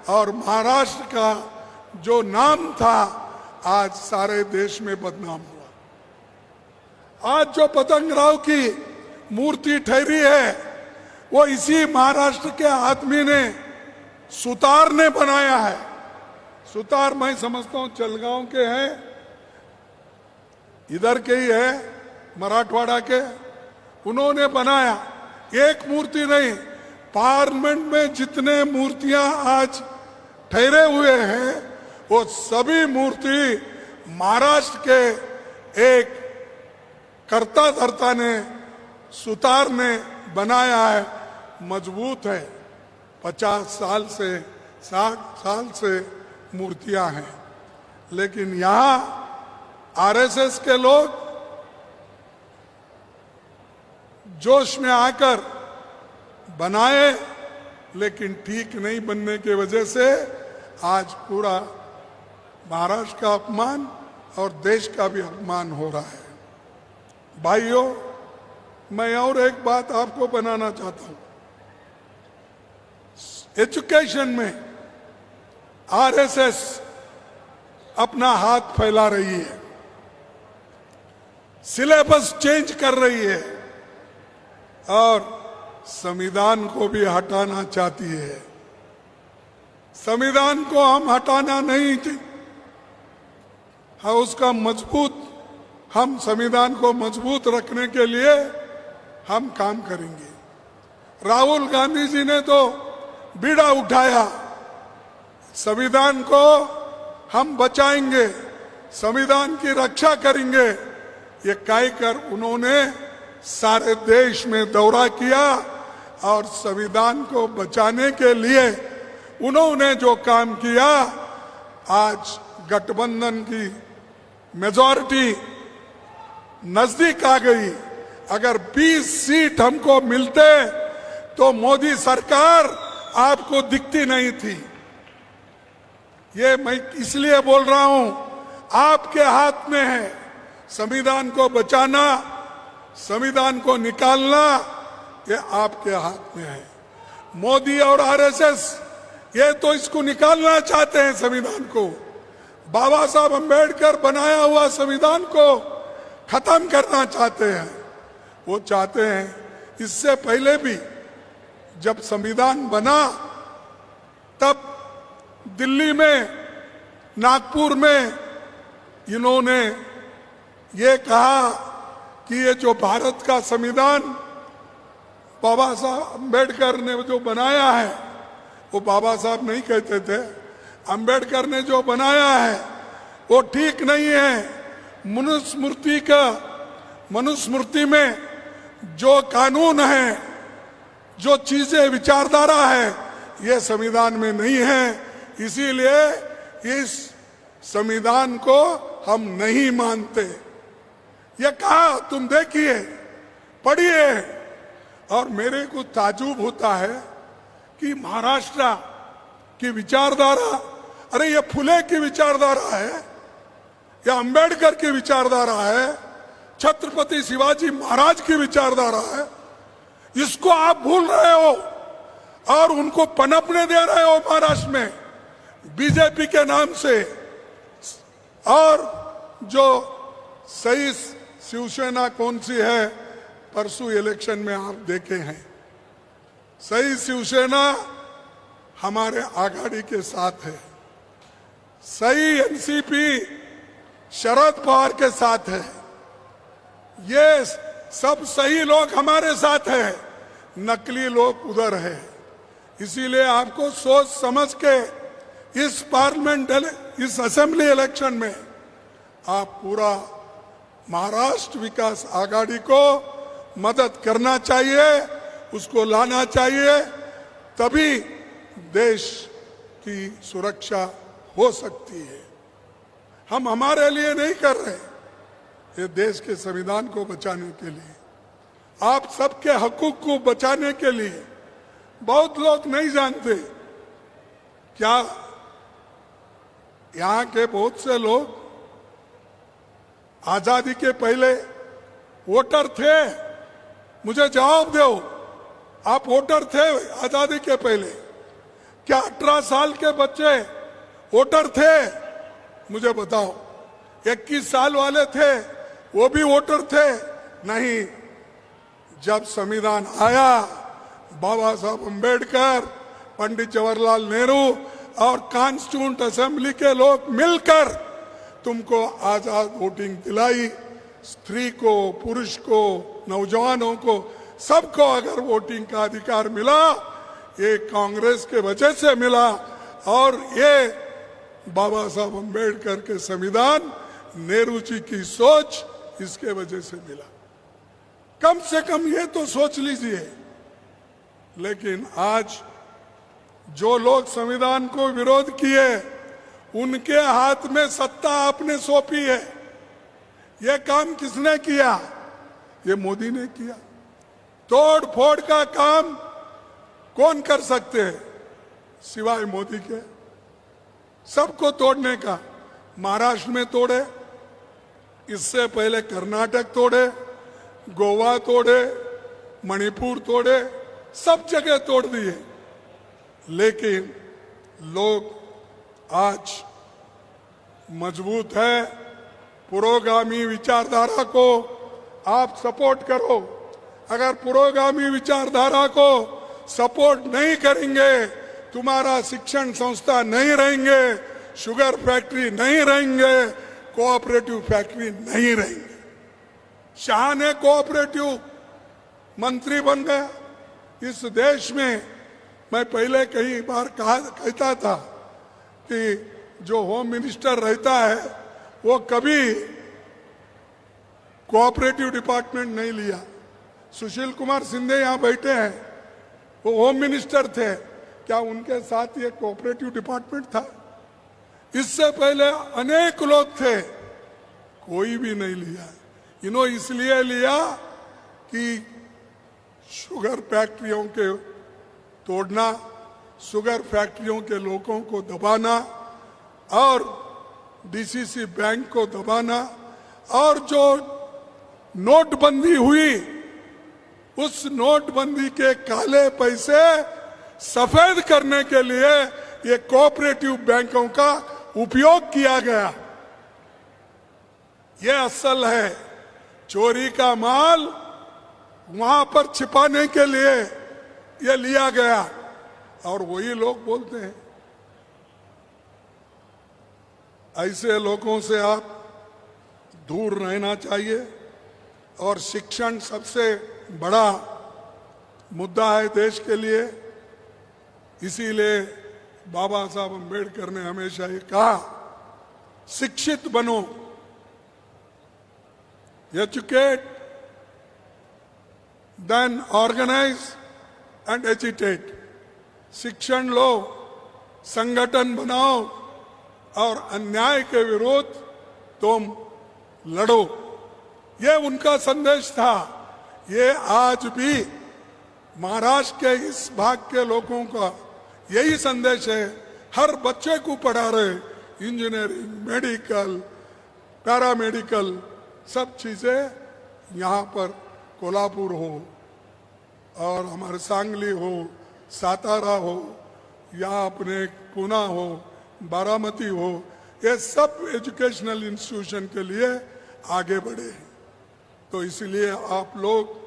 और महाराष्ट्र का जो नाम था आज सारे देश में बदनाम हुआ। आज जो पतंगराव की मूर्ति ठहरी है वो इसी महाराष्ट्र के आदमी ने, सुतार ने बनाया है। सुतार मैं समझता हूं जलगांव के हैं, इधर के ही है, मराठवाड़ा के। उन्होंने बनाया, एक मूर्ति नहीं, पार्लियामेंट में जितने मूर्तियां आज ठहरे हुए हैं वो सभी मूर्ति महाराष्ट्र के एक कर्ता धर्ता ने, सुतार ने बनाया है। मजबूत है, 50 साल से 60 साल से मूर्तियां हैं। लेकिन यहां आरएसएस के लोग जोश में आकर बनाए, लेकिन ठीक नहीं बनने की वजह से आज पूरा महाराष्ट्र का अपमान और देश का भी अपमान हो रहा है। भाइयों, मैं और एक बात आपको बनाना चाहता हूं। एजुकेशन में आरएसएस अपना हाथ फैला रही है, सिलेबस चेंज कर रही है और संविधान को भी हटाना चाहती है। संविधान को हम हटाना नहीं, हाँ, उसका मजबूत, हम संविधान को मजबूत रखने के लिए हम काम करेंगे। राहुल गांधी जी ने तो बीड़ा उठाया, संविधान को हम बचाएंगे, संविधान की रक्षा करेंगे, ये कहकर उन्होंने सारे देश में दौरा किया और संविधान को बचाने के लिए उन्होंने जो काम किया, आज गठबंधन की मेजॉरिटी नजदीक आ गई। अगर 20 सीट हमको मिलते तो मोदी सरकार आपको दिखती नहीं थी। ये मैं इसलिए बोल रहा हूं, आपके हाथ में है संविधान को बचाना, संविधान को निकालना, ये आपके हाथ में है। मोदी और आरएसएस ये तो इसको निकालना चाहते हैं संविधान को। बाबा साहब अंबेडकर बनाया हुआ संविधान को खत्म करना चाहते हैं। वो चाहते हैं, इससे पहले भी जब संविधान बना तब दिल्ली में, नागपुर में इन्होंने ये कहा कि ये जो भारत का संविधान बाबा साहब अंबेडकर ने जो बनाया है, वो बाबा साहब नहीं कहते थे, अंबेडकर ने जो बनाया है वो ठीक नहीं है। मनुस्मृति में जो कानून है, जो चीजें विचारधारा है, ये संविधान में नहीं है। इसीलिए इस संविधान को हम नहीं मानते। ये कहा, तुम देखिए, पढ़िए। और मेरे को ताजुब होता है कि महाराष्ट्र की विचारधारा, अरे ये फुले की विचारधारा है या अंबेडकर की विचारधारा है, छत्रपति शिवाजी महाराज की विचारधारा है, इसको आप भूल रहे हो और उनको पनपने दे रहे हो महाराष्ट्र में बीजेपी के नाम से। और जो सही शिवसेना कौन सी है, परसों इलेक्शन में आप देखे हैं, सही शिवसेना हमारे आघाड़ी के साथ है, सही एनसीपी शरद पवार के साथ है। ये सब सही लोग हमारे साथ हैं, नकली लोग उधर है। इसीलिए आपको सोच समझ के इस पार्लियामेंट, इस असेंबली इलेक्शन में आप पूरा महाराष्ट्र विकास आघाड़ी को मदद करना चाहिए, उसको लाना चाहिए, तभी देश की सुरक्षा हो सकती है। हम हमारे लिए नहीं कर रहे, ये देश के संविधान को बचाने के लिए, आप सबके हकूक को बचाने के लिए। बहुत लोग नहीं जानते, क्या यहाँ के बहुत से लोग आजादी के पहले वोटर थे? मुझे जवाब दो, आप वोटर थे आजादी के पहले? क्या 18 साल के बच्चे वोटर थे? मुझे बताओ। 21 साल वाले थे, वो भी वोटर थे? नहीं। जब संविधान आया, बाबा साहब अम्बेडकर, पंडित जवाहरलाल नेहरू और कॉन्स्टिट्यूंट असेंबली के लोग मिलकर तुमको आजाद वोटिंग दिलाई। स्त्री को, पुरुष को, नौजवानों को, सबको अगर वोटिंग का अधिकार मिला, ये कांग्रेस के वजह से मिला और ये बाबा साहब अम्बेडकर के संविधान, नेहरू जी की सोच, इसके वजह से मिला। कम से कम ये तो सोच लीजिए। लेकिन आज जो लोग संविधान को विरोध किए, उनके हाथ में सत्ता आपने सौंपी है। ये काम किसने किया? ये मोदी ने किया। तोड़ फोड़ का काम कौन कर सकते हैं सिवाय मोदी के? सबको तोड़ने का। महाराष्ट्र में तोड़े, इससे पहले कर्नाटक तोड़े, गोवा तोड़े, मणिपुर तोड़े, सब जगह तोड़ दिए। लेकिन लोग आज मजबूत है। पुरोगामी विचारधारा को आप सपोर्ट करो। अगर पुरोगामी विचारधारा को सपोर्ट नहीं करेंगे, तुम्हारा शिक्षण संस्था नहीं रहेंगे, शुगर फैक्ट्री नहीं रहेंगे, कोऑपरेटिव फैक्ट्री नहीं रहेंगे। शाह ने कोऑपरेटिव मंत्री बन गया इस देश में। मैं पहले कई बार कहता था कि जो होम मिनिस्टर रहता है वो कभी कोऑपरेटिव डिपार्टमेंट नहीं लिया। सुशील कुमार सिंधे यहाँ बैठे हैं, वो होम मिनिस्टर थे, क्या उनके साथ ये कोऑपरेटिव डिपार्टमेंट था? इससे पहले अनेक लोग थे, कोई भी नहीं लिया। इन्होंने इसलिए लिया कि शुगर फैक्ट्रियों के तोड़ना, शुगर फैक्ट्रियों के लोगों को दबाना और डीसीसी बैंक को दबाना, और जो नोटबंदी हुई, उस नोटबंदी के काले पैसे सफेद करने के लिए ये कोऑपरेटिव बैंकों का उपयोग किया गया। ये असल है। चोरी का माल वहां पर छिपाने के लिए ये लिया गया। और वही लोग बोलते हैं, ऐसे लोगों से आप दूर रहना चाहिए। और शिक्षण सबसे बड़ा मुद्दा है देश के लिए। इसीलिए बाबा साहब अम्बेडकर ने हमेशा ये कहा, शिक्षित बनो, educate then organise and agitate. शिक्षण लो, संगठन बनाओ और अन्याय के विरुद्ध तुम लड़ो। ये उनका संदेश था। ये आज भी महाराष्ट्र के इस भाग के लोगों का यही संदेश है। हर बच्चे को पढ़ा रहे, इंजीनियरिंग, मेडिकल, पैरामेडिकल, सब चीजें यहाँ पर कोल्हापुर हो और हमारे सांगली हो, सातारा हो, या अपने पुणे हो, बारामती हो, ये सब एजुकेशनल इंस्टीट्यूशन के लिए आगे बढ़े हैं। तो इसलिए आप लोग,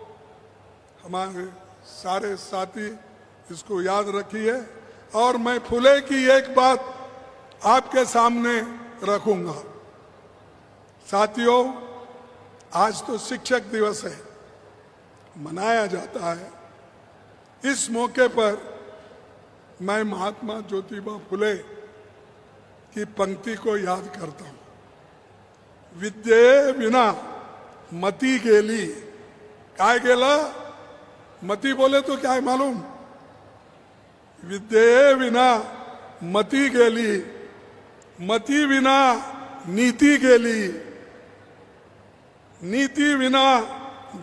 हमारे सारे साथी, इसको याद रखिए। और मैं फुले की एक बात आपके सामने रखूंगा। साथियों, आज तो शिक्षक दिवस है, मनाया जाता है। इस मौके पर मैं महात्मा ज्योतिबा फुले की पंक्ति को याद करता हूं। विद्ये विना मती गेली। काय गेला? मती बोले तो क्या है मालूम? विद्ये विना मती गेली, मती विना नीति गेली, नीति विना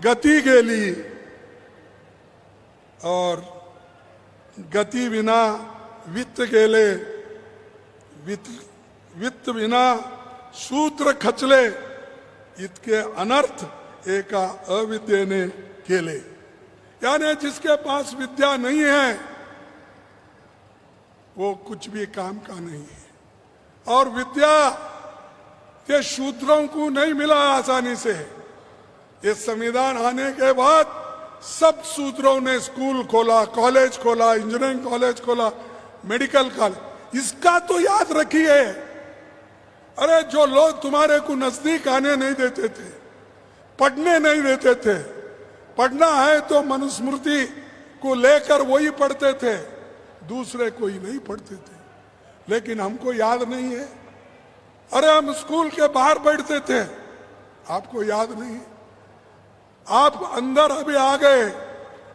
गति गेली, और गति विना वित्त गेले, वित्त विना सूत्र खचले, इतके अनर्थ एका अविद्येने केले। यानी जिसके पास विद्या नहीं है वो कुछ भी काम का नहीं है। और विद्या ये शूद्रों को नहीं मिला आसानी से। ये संविधान आने के बाद सब शूद्रों ने स्कूल खोला, कॉलेज खोला, इंजीनियरिंग कॉलेज खोला, मेडिकल कॉलेज। इसका तो याद रखिए। अरे जो लोग तुम्हारे को नजदीक आने नहीं देते थे, पढ़ने नहीं देते थे, पढ़ना है तो मनुस्मृति को लेकर वही पढ़ते थे, दूसरे कोई नहीं पढ़ते थे। लेकिन हमको याद नहीं है। अरे हम स्कूल के बाहर बैठते थे, आपको याद नहीं है। आप अंदर अभी आ गए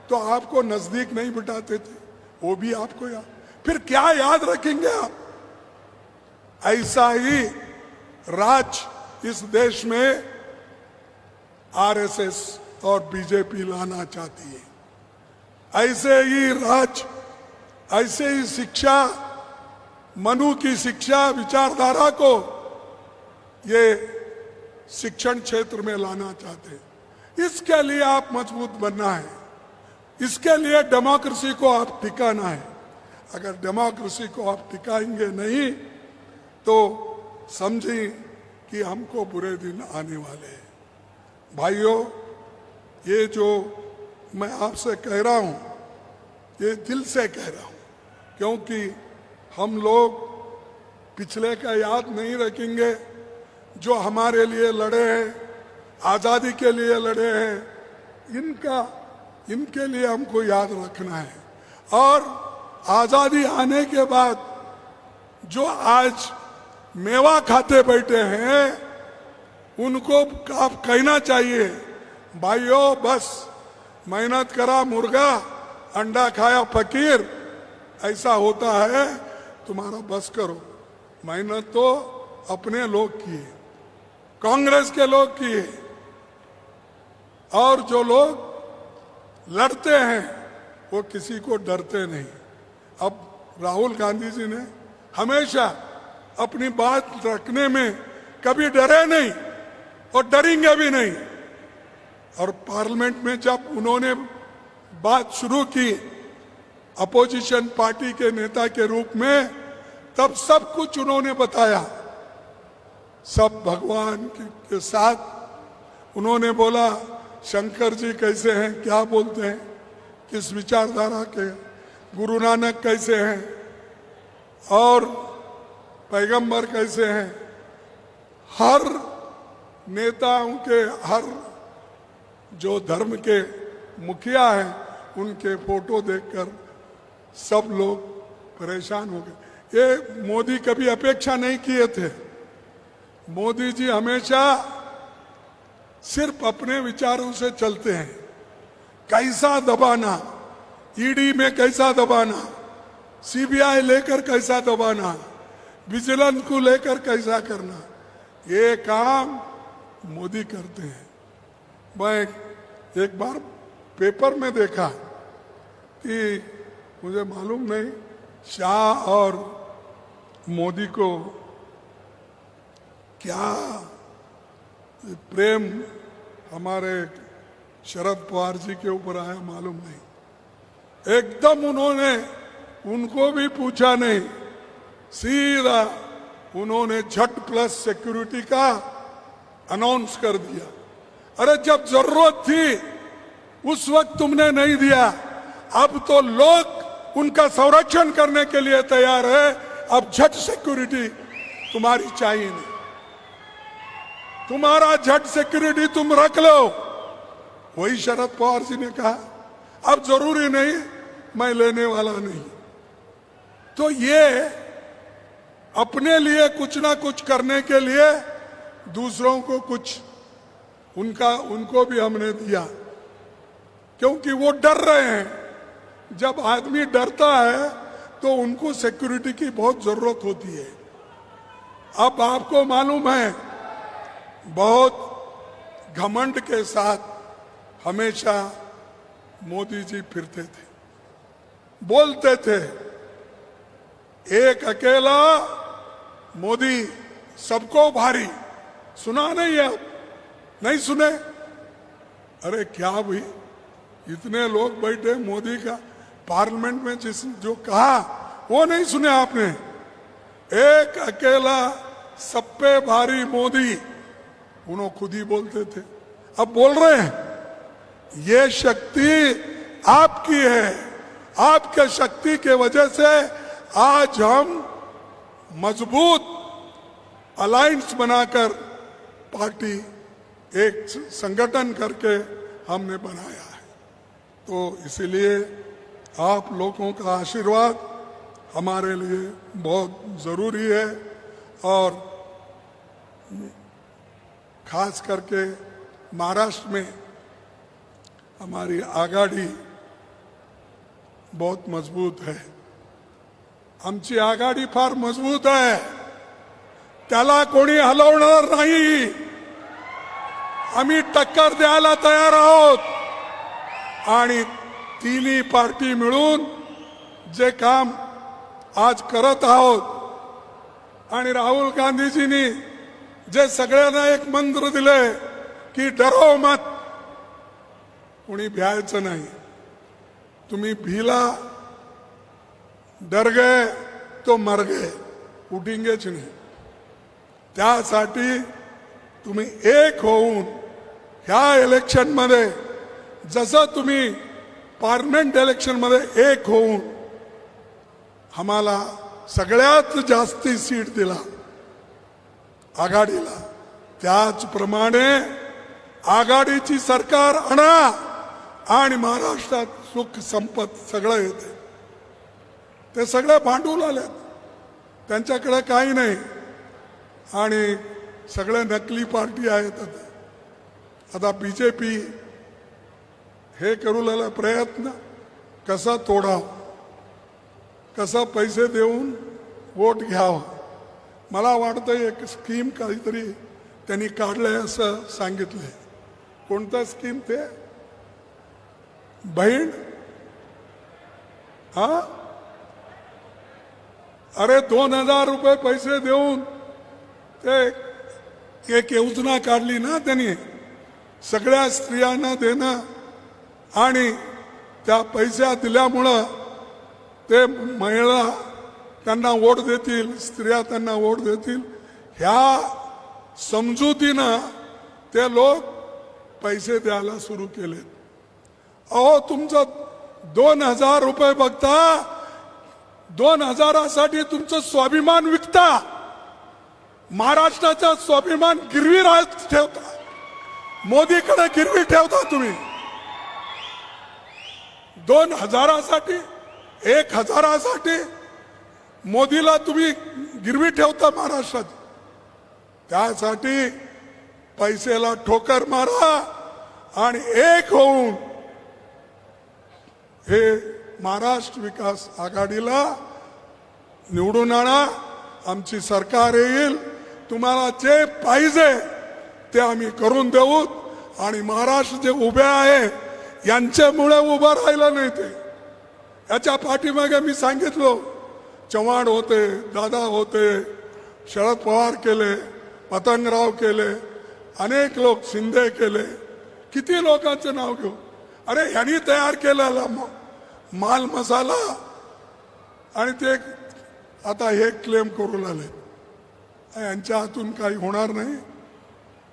तो आपको नजदीक नहीं बिठाते थे, वो भी आपको याद। फिर क्या याद रखेंगे आप? ऐसा ही राज इस देश में आरएसएस और बीजेपी लाना चाहती है। ऐसे ही राज, ऐसे ही शिक्षा, मनु की शिक्षा विचारधारा को ये शिक्षण क्षेत्र में लाना चाहते हैं। इसके लिए आप मजबूत बनना है, इसके लिए डेमोक्रेसी को आप टिकाना है। अगर डेमोक्रेसी को आप टिकाएंगे नहीं तो समझिए कि हमको बुरे दिन आने वाले हैं। भाइयों, ये जो मैं आपसे कह रहा हूं, ये दिल से कह रहा हूं, क्योंकि हम लोग पिछले का याद नहीं रखेंगे। जो हमारे लिए लड़े हैं, आजादी के लिए लड़े हैं, इनके लिए हमको याद रखना है। और आजादी आने के बाद जो आज मेवा खाते बैठे हैं, उनको आप कहना चाहिए, भाइयों बस मेहनत करा मुर्गा, अंडा खाया फकीर, ऐसा होता है, तुम्हारा बस करो। मेहनत तो अपने लोग किए, कांग्रेस के लोग किए, और जो लोग लड़ते हैं वो किसी को डरते नहीं। अब राहुल गांधी जी ने हमेशा अपनी बात रखने में कभी डरे नहीं और डरेंगे भी नहीं। और पार्लियामेंट में जब उन्होंने बात शुरू की अपोजिशन पार्टी के नेता के रूप में, तब सब कुछ उन्होंने बताया। सब भगवान के साथ उन्होंने बोला शंकर जी कैसे हैं, क्या बोलते हैं, किस विचारधारा के, गुरु नानक कैसे हैं और पैगंबर कैसे हैं। हर नेताओं के, हर जो धर्म के मुखिया हैं, उनके फोटो देखकर सब लोग परेशान हो गए। ये मोदी कभी अपेक्षा नहीं किए थे। मोदी जी हमेशा सिर्फ अपने विचारों से चलते हैं। कैसा दबाना, ईडी में कैसा दबाना, सीबीआई लेकर कैसा दबाना, विजिलेंस को लेकर कैसा करना, ये काम मोदी करते हैं। मैं एक बार पेपर में देखा कि मुझे मालूम नहीं शाह और मोदी को क्या प्रेम हमारे शरद पवार जी के ऊपर आया मालूम नहीं। एकदम उन्होंने उनको भी पूछा नहीं, सीधा उन्होंने झट प्लस सिक्योरिटी का अनाउंस कर दिया। अरे जब जरूरत थी उस वक्त तुमने नहीं दिया, अब तो लोग उनका संरक्षण करने के लिए तैयार है, अब झट सिक्योरिटी तुम्हारी चाहिए नहीं। तुम्हारा झट सिक्योरिटी तुम रख लो। वही शरद पवार जी ने कहा अब जरूरी नहीं, मैं लेने वाला नहीं। तो ये अपने लिए कुछ ना कुछ करने के लिए दूसरों को कुछ उनको भी हमने दिया, क्योंकि वो डर रहे हैं। जब आदमी डरता है तो उनको सिक्योरिटी की बहुत जरूरत होती है। अब आपको मालूम है, बहुत घमंड के साथ हमेशा मोदी जी फिरते थे, बोलते थे एक अकेला मोदी सबको भारी। सुना नहीं है? नहीं सुने? अरे क्या भाई, इतने लोग बैठे, मोदी का पार्लियामेंट में जो कहा वो नहीं सुने आपने? एक अकेला सब पे भारी मोदी, उन्होंने खुद ही बोलते थे, अब बोल रहे हैं। ये शक्ति आपकी है, आपके शक्ति के वजह से आज हम मजबूत अलायंस बनाकर पार्टी एक संगठन करके हमने बनाया है। तो इसीलिए आप लोगों का आशीर्वाद हमारे लिए बहुत जरूरी है और खास करके महाराष्ट्र में हमारी आघाडी बहुत मजबूत है। आमची आघाडी फार मजबूत आहे, त्याला कोणी हलवणार नाही। आम्ही टक्कर द्यायला तयार आहोत आणि तिन्ही पार्टी मिळून जे काम आज करत आहोत आणि राहुल गांधीजींनी जे सगळ्यांना एक मंत्र दिले की डरो मत, कोणी भ्यायचं नाही। तुम्ही भीला, डर गए तो मर गए, उठेंगेच नाही। त्यासाठी तुम्ही एक होऊन ह्या इलेक्शन मध्ये जसं तुम्ही पार्लमेंट इलेक्शन मध्ये एक होऊन आम्हाला सगळ्यात जास्ती सीट दिला आघाडीला, त्याचप्रमाणे आघाडीची सरकार आणा आणि महाराष्ट्रात सुख संपत सगळं येते। ते सगळे भांडून आलेत, त्यांच्याकडे काही नाही आणि सगळे नकली पार्टी आहेत। आता बीजेपी हे करू लागला प्रयत्न कसा तोडाव, कसा पैसे देऊन वोट घ्यावं। मला वाटतं एक स्कीम काहीतरी त्यांनी काढलंय असं सांगितलंय। कोणतं स्कीम ते? बहीण, हा, अरे 2000 रुपये पैसे देऊन ते एक योजना काढली ना त्यांनी, सगळ्या स्त्रियांना देणं आणि त्या पैसा दिल्यामुळं ते महिला त्यांना वोट देतील, स्त्रिया त्यांना वोट देतील, ह्या समजुतीनं ते लोक पैसे द्यायला सुरू केले। अहो तुमचं 2000 रुपये बघता, 2000साठी तुमचं स्वाभिमान विकता, महाराष्ट्राचा स्वाभिमान गिरवी ठेवता, मोदीकडे गिरवी ठेवता तुम्ही। 2000साठी 1000साठी मोदीला तुम्ही गिरवी ठेवता महाराष्ट्रात। त्यासाठी पैसेला ठोकर मारा आणि एक होऊन हे महाराष्ट्र विकास आघाडीला निवडून आणा। आमची सरकार येईल, तुम्हाला जे पाहिजे ते आम्ही करून देऊ आणि महाराष्ट्र जे उभे आहे यांच्यामुळे उभं राहिलं नाही ते। याच्या पाठीमागे मी सांगितलं, चव्हाण होते, दादा होते, शरद पवार केले, पतंगराव केले, अनेक लोक शिंदे केले, किती लोकांचे नाव घेऊ। अरे यांनी तयार केलेला माल मसाला आणि ते आता हे क्लेम करू लागले, यांच्या हातून काही होणार नाही।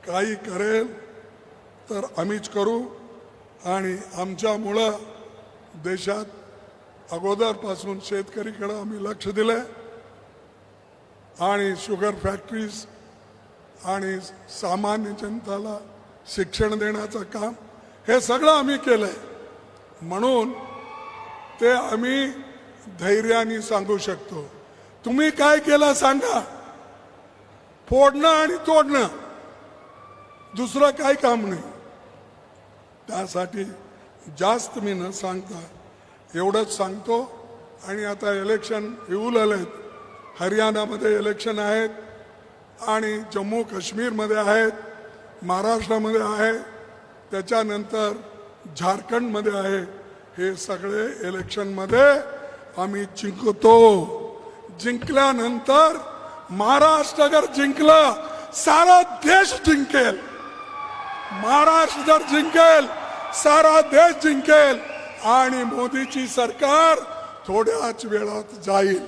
काही करेल तर आम्हीच करू आणि आमच्यामुळं देशात अगोदरपासून शेतकरीकडे आम्ही लक्ष दिले आणि शुगर फॅक्टरीज आणि सामान्य जनताला शिक्षण देण्याचं काम हे सगळं आम्ही केलंय। म्हणून ते आम्ही धैर्याने सांगू शकतो। तुम्ही काय केलं सांगा, फोडणं आणि तोडणं, दुसरं काय काम नाही। त्यासाठी जास्त मी न सांगता एवढंच सांगतो। आणि आता इलेक्शन येऊ लागलेत, हरियाणामध्ये इलेक्शन आहेत आणि जम्मू काश्मीरमध्ये आहेत, महाराष्ट्रामध्ये आहे, त्याच्यानंतर झारखंडमध्ये आहे। हे सगळे इलेक्शनमध्ये आम्ही जिंकतो। जिंकल्यानंतर महाराष्ट्र अगर जिंकलं सारा देश जिंकेल। महाराष्ट्र जर जिंकेल सारा देश जिंकेल आणि मोदीची सरकार थोड्याच वेळात जाईल.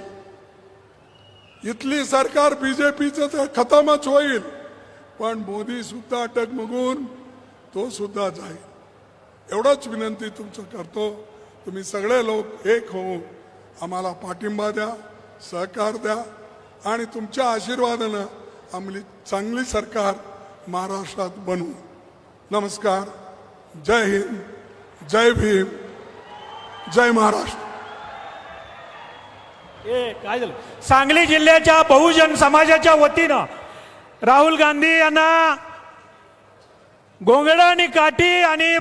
इथली सरकार बीजेपीचं तर खतमच होईल, पण मोदी सुद्धा डगमगून तो सुद्धा जाईल. एवढंच विनंती तुमचं करतो. तुम्ही सगळे लोक एक होऊन आम्हाला पाठिंबा द्या, सहकार द्या आणि तुमच्या आशीर्वादानं आम्ही चांगली सरकार महाराष्ट्रात बनवू. नमस्कार. जय हिंद, जय भीम, जय महाराष्ट्र. काय झालं? सांगली जिल्ह्याच्या बहुजन समाजाच्या वतीनं राहुल गांधी यांना गोंगड आणि काठी आणि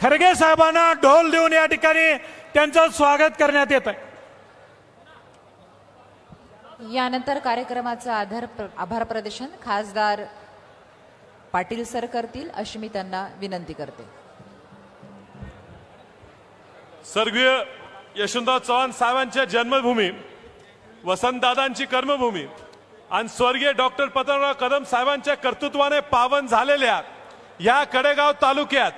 खरगे साहेबांना ढोल देऊन या ठिकाणी त्यांचं स्वागत करण्यात येत आहे. यानंतर कार्यक्रमाचं आभार प्रदर्शन खासदार पाटील सर करतील अशी मी त्यांना विनंती करते. स्वर्गीय यशवंतराव चव्हाण साहेबांच्या जन्मभूमी, वसंतदादांची कर्मभूमी आणि स्वर्गीय डॉक्टर पतंगराव कदम साहेबांच्या कर्तृत्वाने पावन झालेल्या या कडेगाव तालुक्यात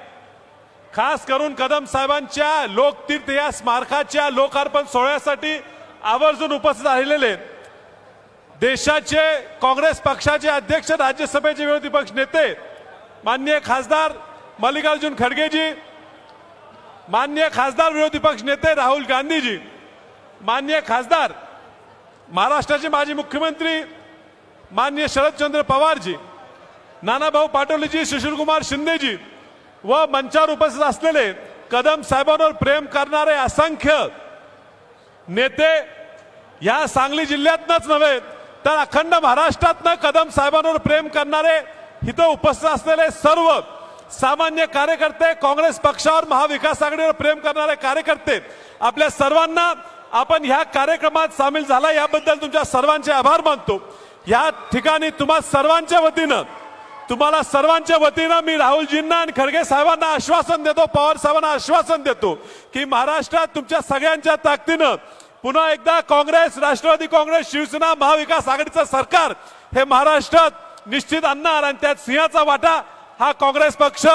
खास करून कदम साहेबांच्या लोकतीर्थ या स्मारकाच्या लोकार्पण सोहळ्यासाठी आवर्जून उपस्थित राहिलेले देशाचे काँग्रेस पक्षाचे अध्यक्ष, राज्यसभेचे विरोधी पक्ष नेते माननीय खासदार मल्लिकार्जुन खड़गेजी, माननीय खासदार विरोधी पक्ष नेते राहुल गांधीजी, माननीय खासदार महाराष्ट्राचे माजी मुख्यमंत्री माननीय शरदचंद्र पवारजी, नानाभाऊ पाटोलेजी, सुशीलकुमार शिंदेजी व मंचावर उपस्थित असलेले कदम साहेबांवर प्रेम करणारे असंख्य नेते या सांगली जिल्ह्यातनच नव्हे तर अखंड महाराष्ट्रातनं कदम साहेबांवर प्रेम करणारे इथं उपस्थित असलेले सर्व सामान्य कार्यकर्ते, काँग्रेस पक्षावर, महाविकास आघाडीवर प्रेम करणारे कार्यकर्ते, आपल्या सर्वांना आपण ह्या कार्यक्रमात सामील झाला याबद्दल तुमच्या सर्वांचे आभार मानतो. या ठिकाणी तुम्हाला सर्वांच्या वतीनं मी राहुलजींना आणि खडगे साहेबांना आश्वासन देतो, पवार साहेबांना आश्वासन देतो की महाराष्ट्रात तुमच्या सगळ्यांच्या ताकदीनं पुन्हा एकदा काँग्रेस, राष्ट्रवादी काँग्रेस, शिवसेना, महाविकास आघाडीचं सरकार हे महाराष्ट्रात निश्चित आणणार आणि त्यात सिंहाचा वाटा हा काँग्रेस पक्ष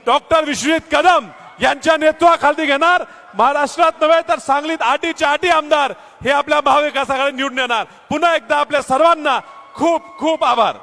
डॉक्टर विश्वजित कदम यांच्या नेतृत्वाखाली घेणार. महाराष्ट्रात नव्हे तर सांगलीत आटीच्या आटी आमदार हे आपल्या महाविकास आघाडी निवडून येणार. पुन्हा एकदा आपल्या सर्वांना खूप खूप आभार.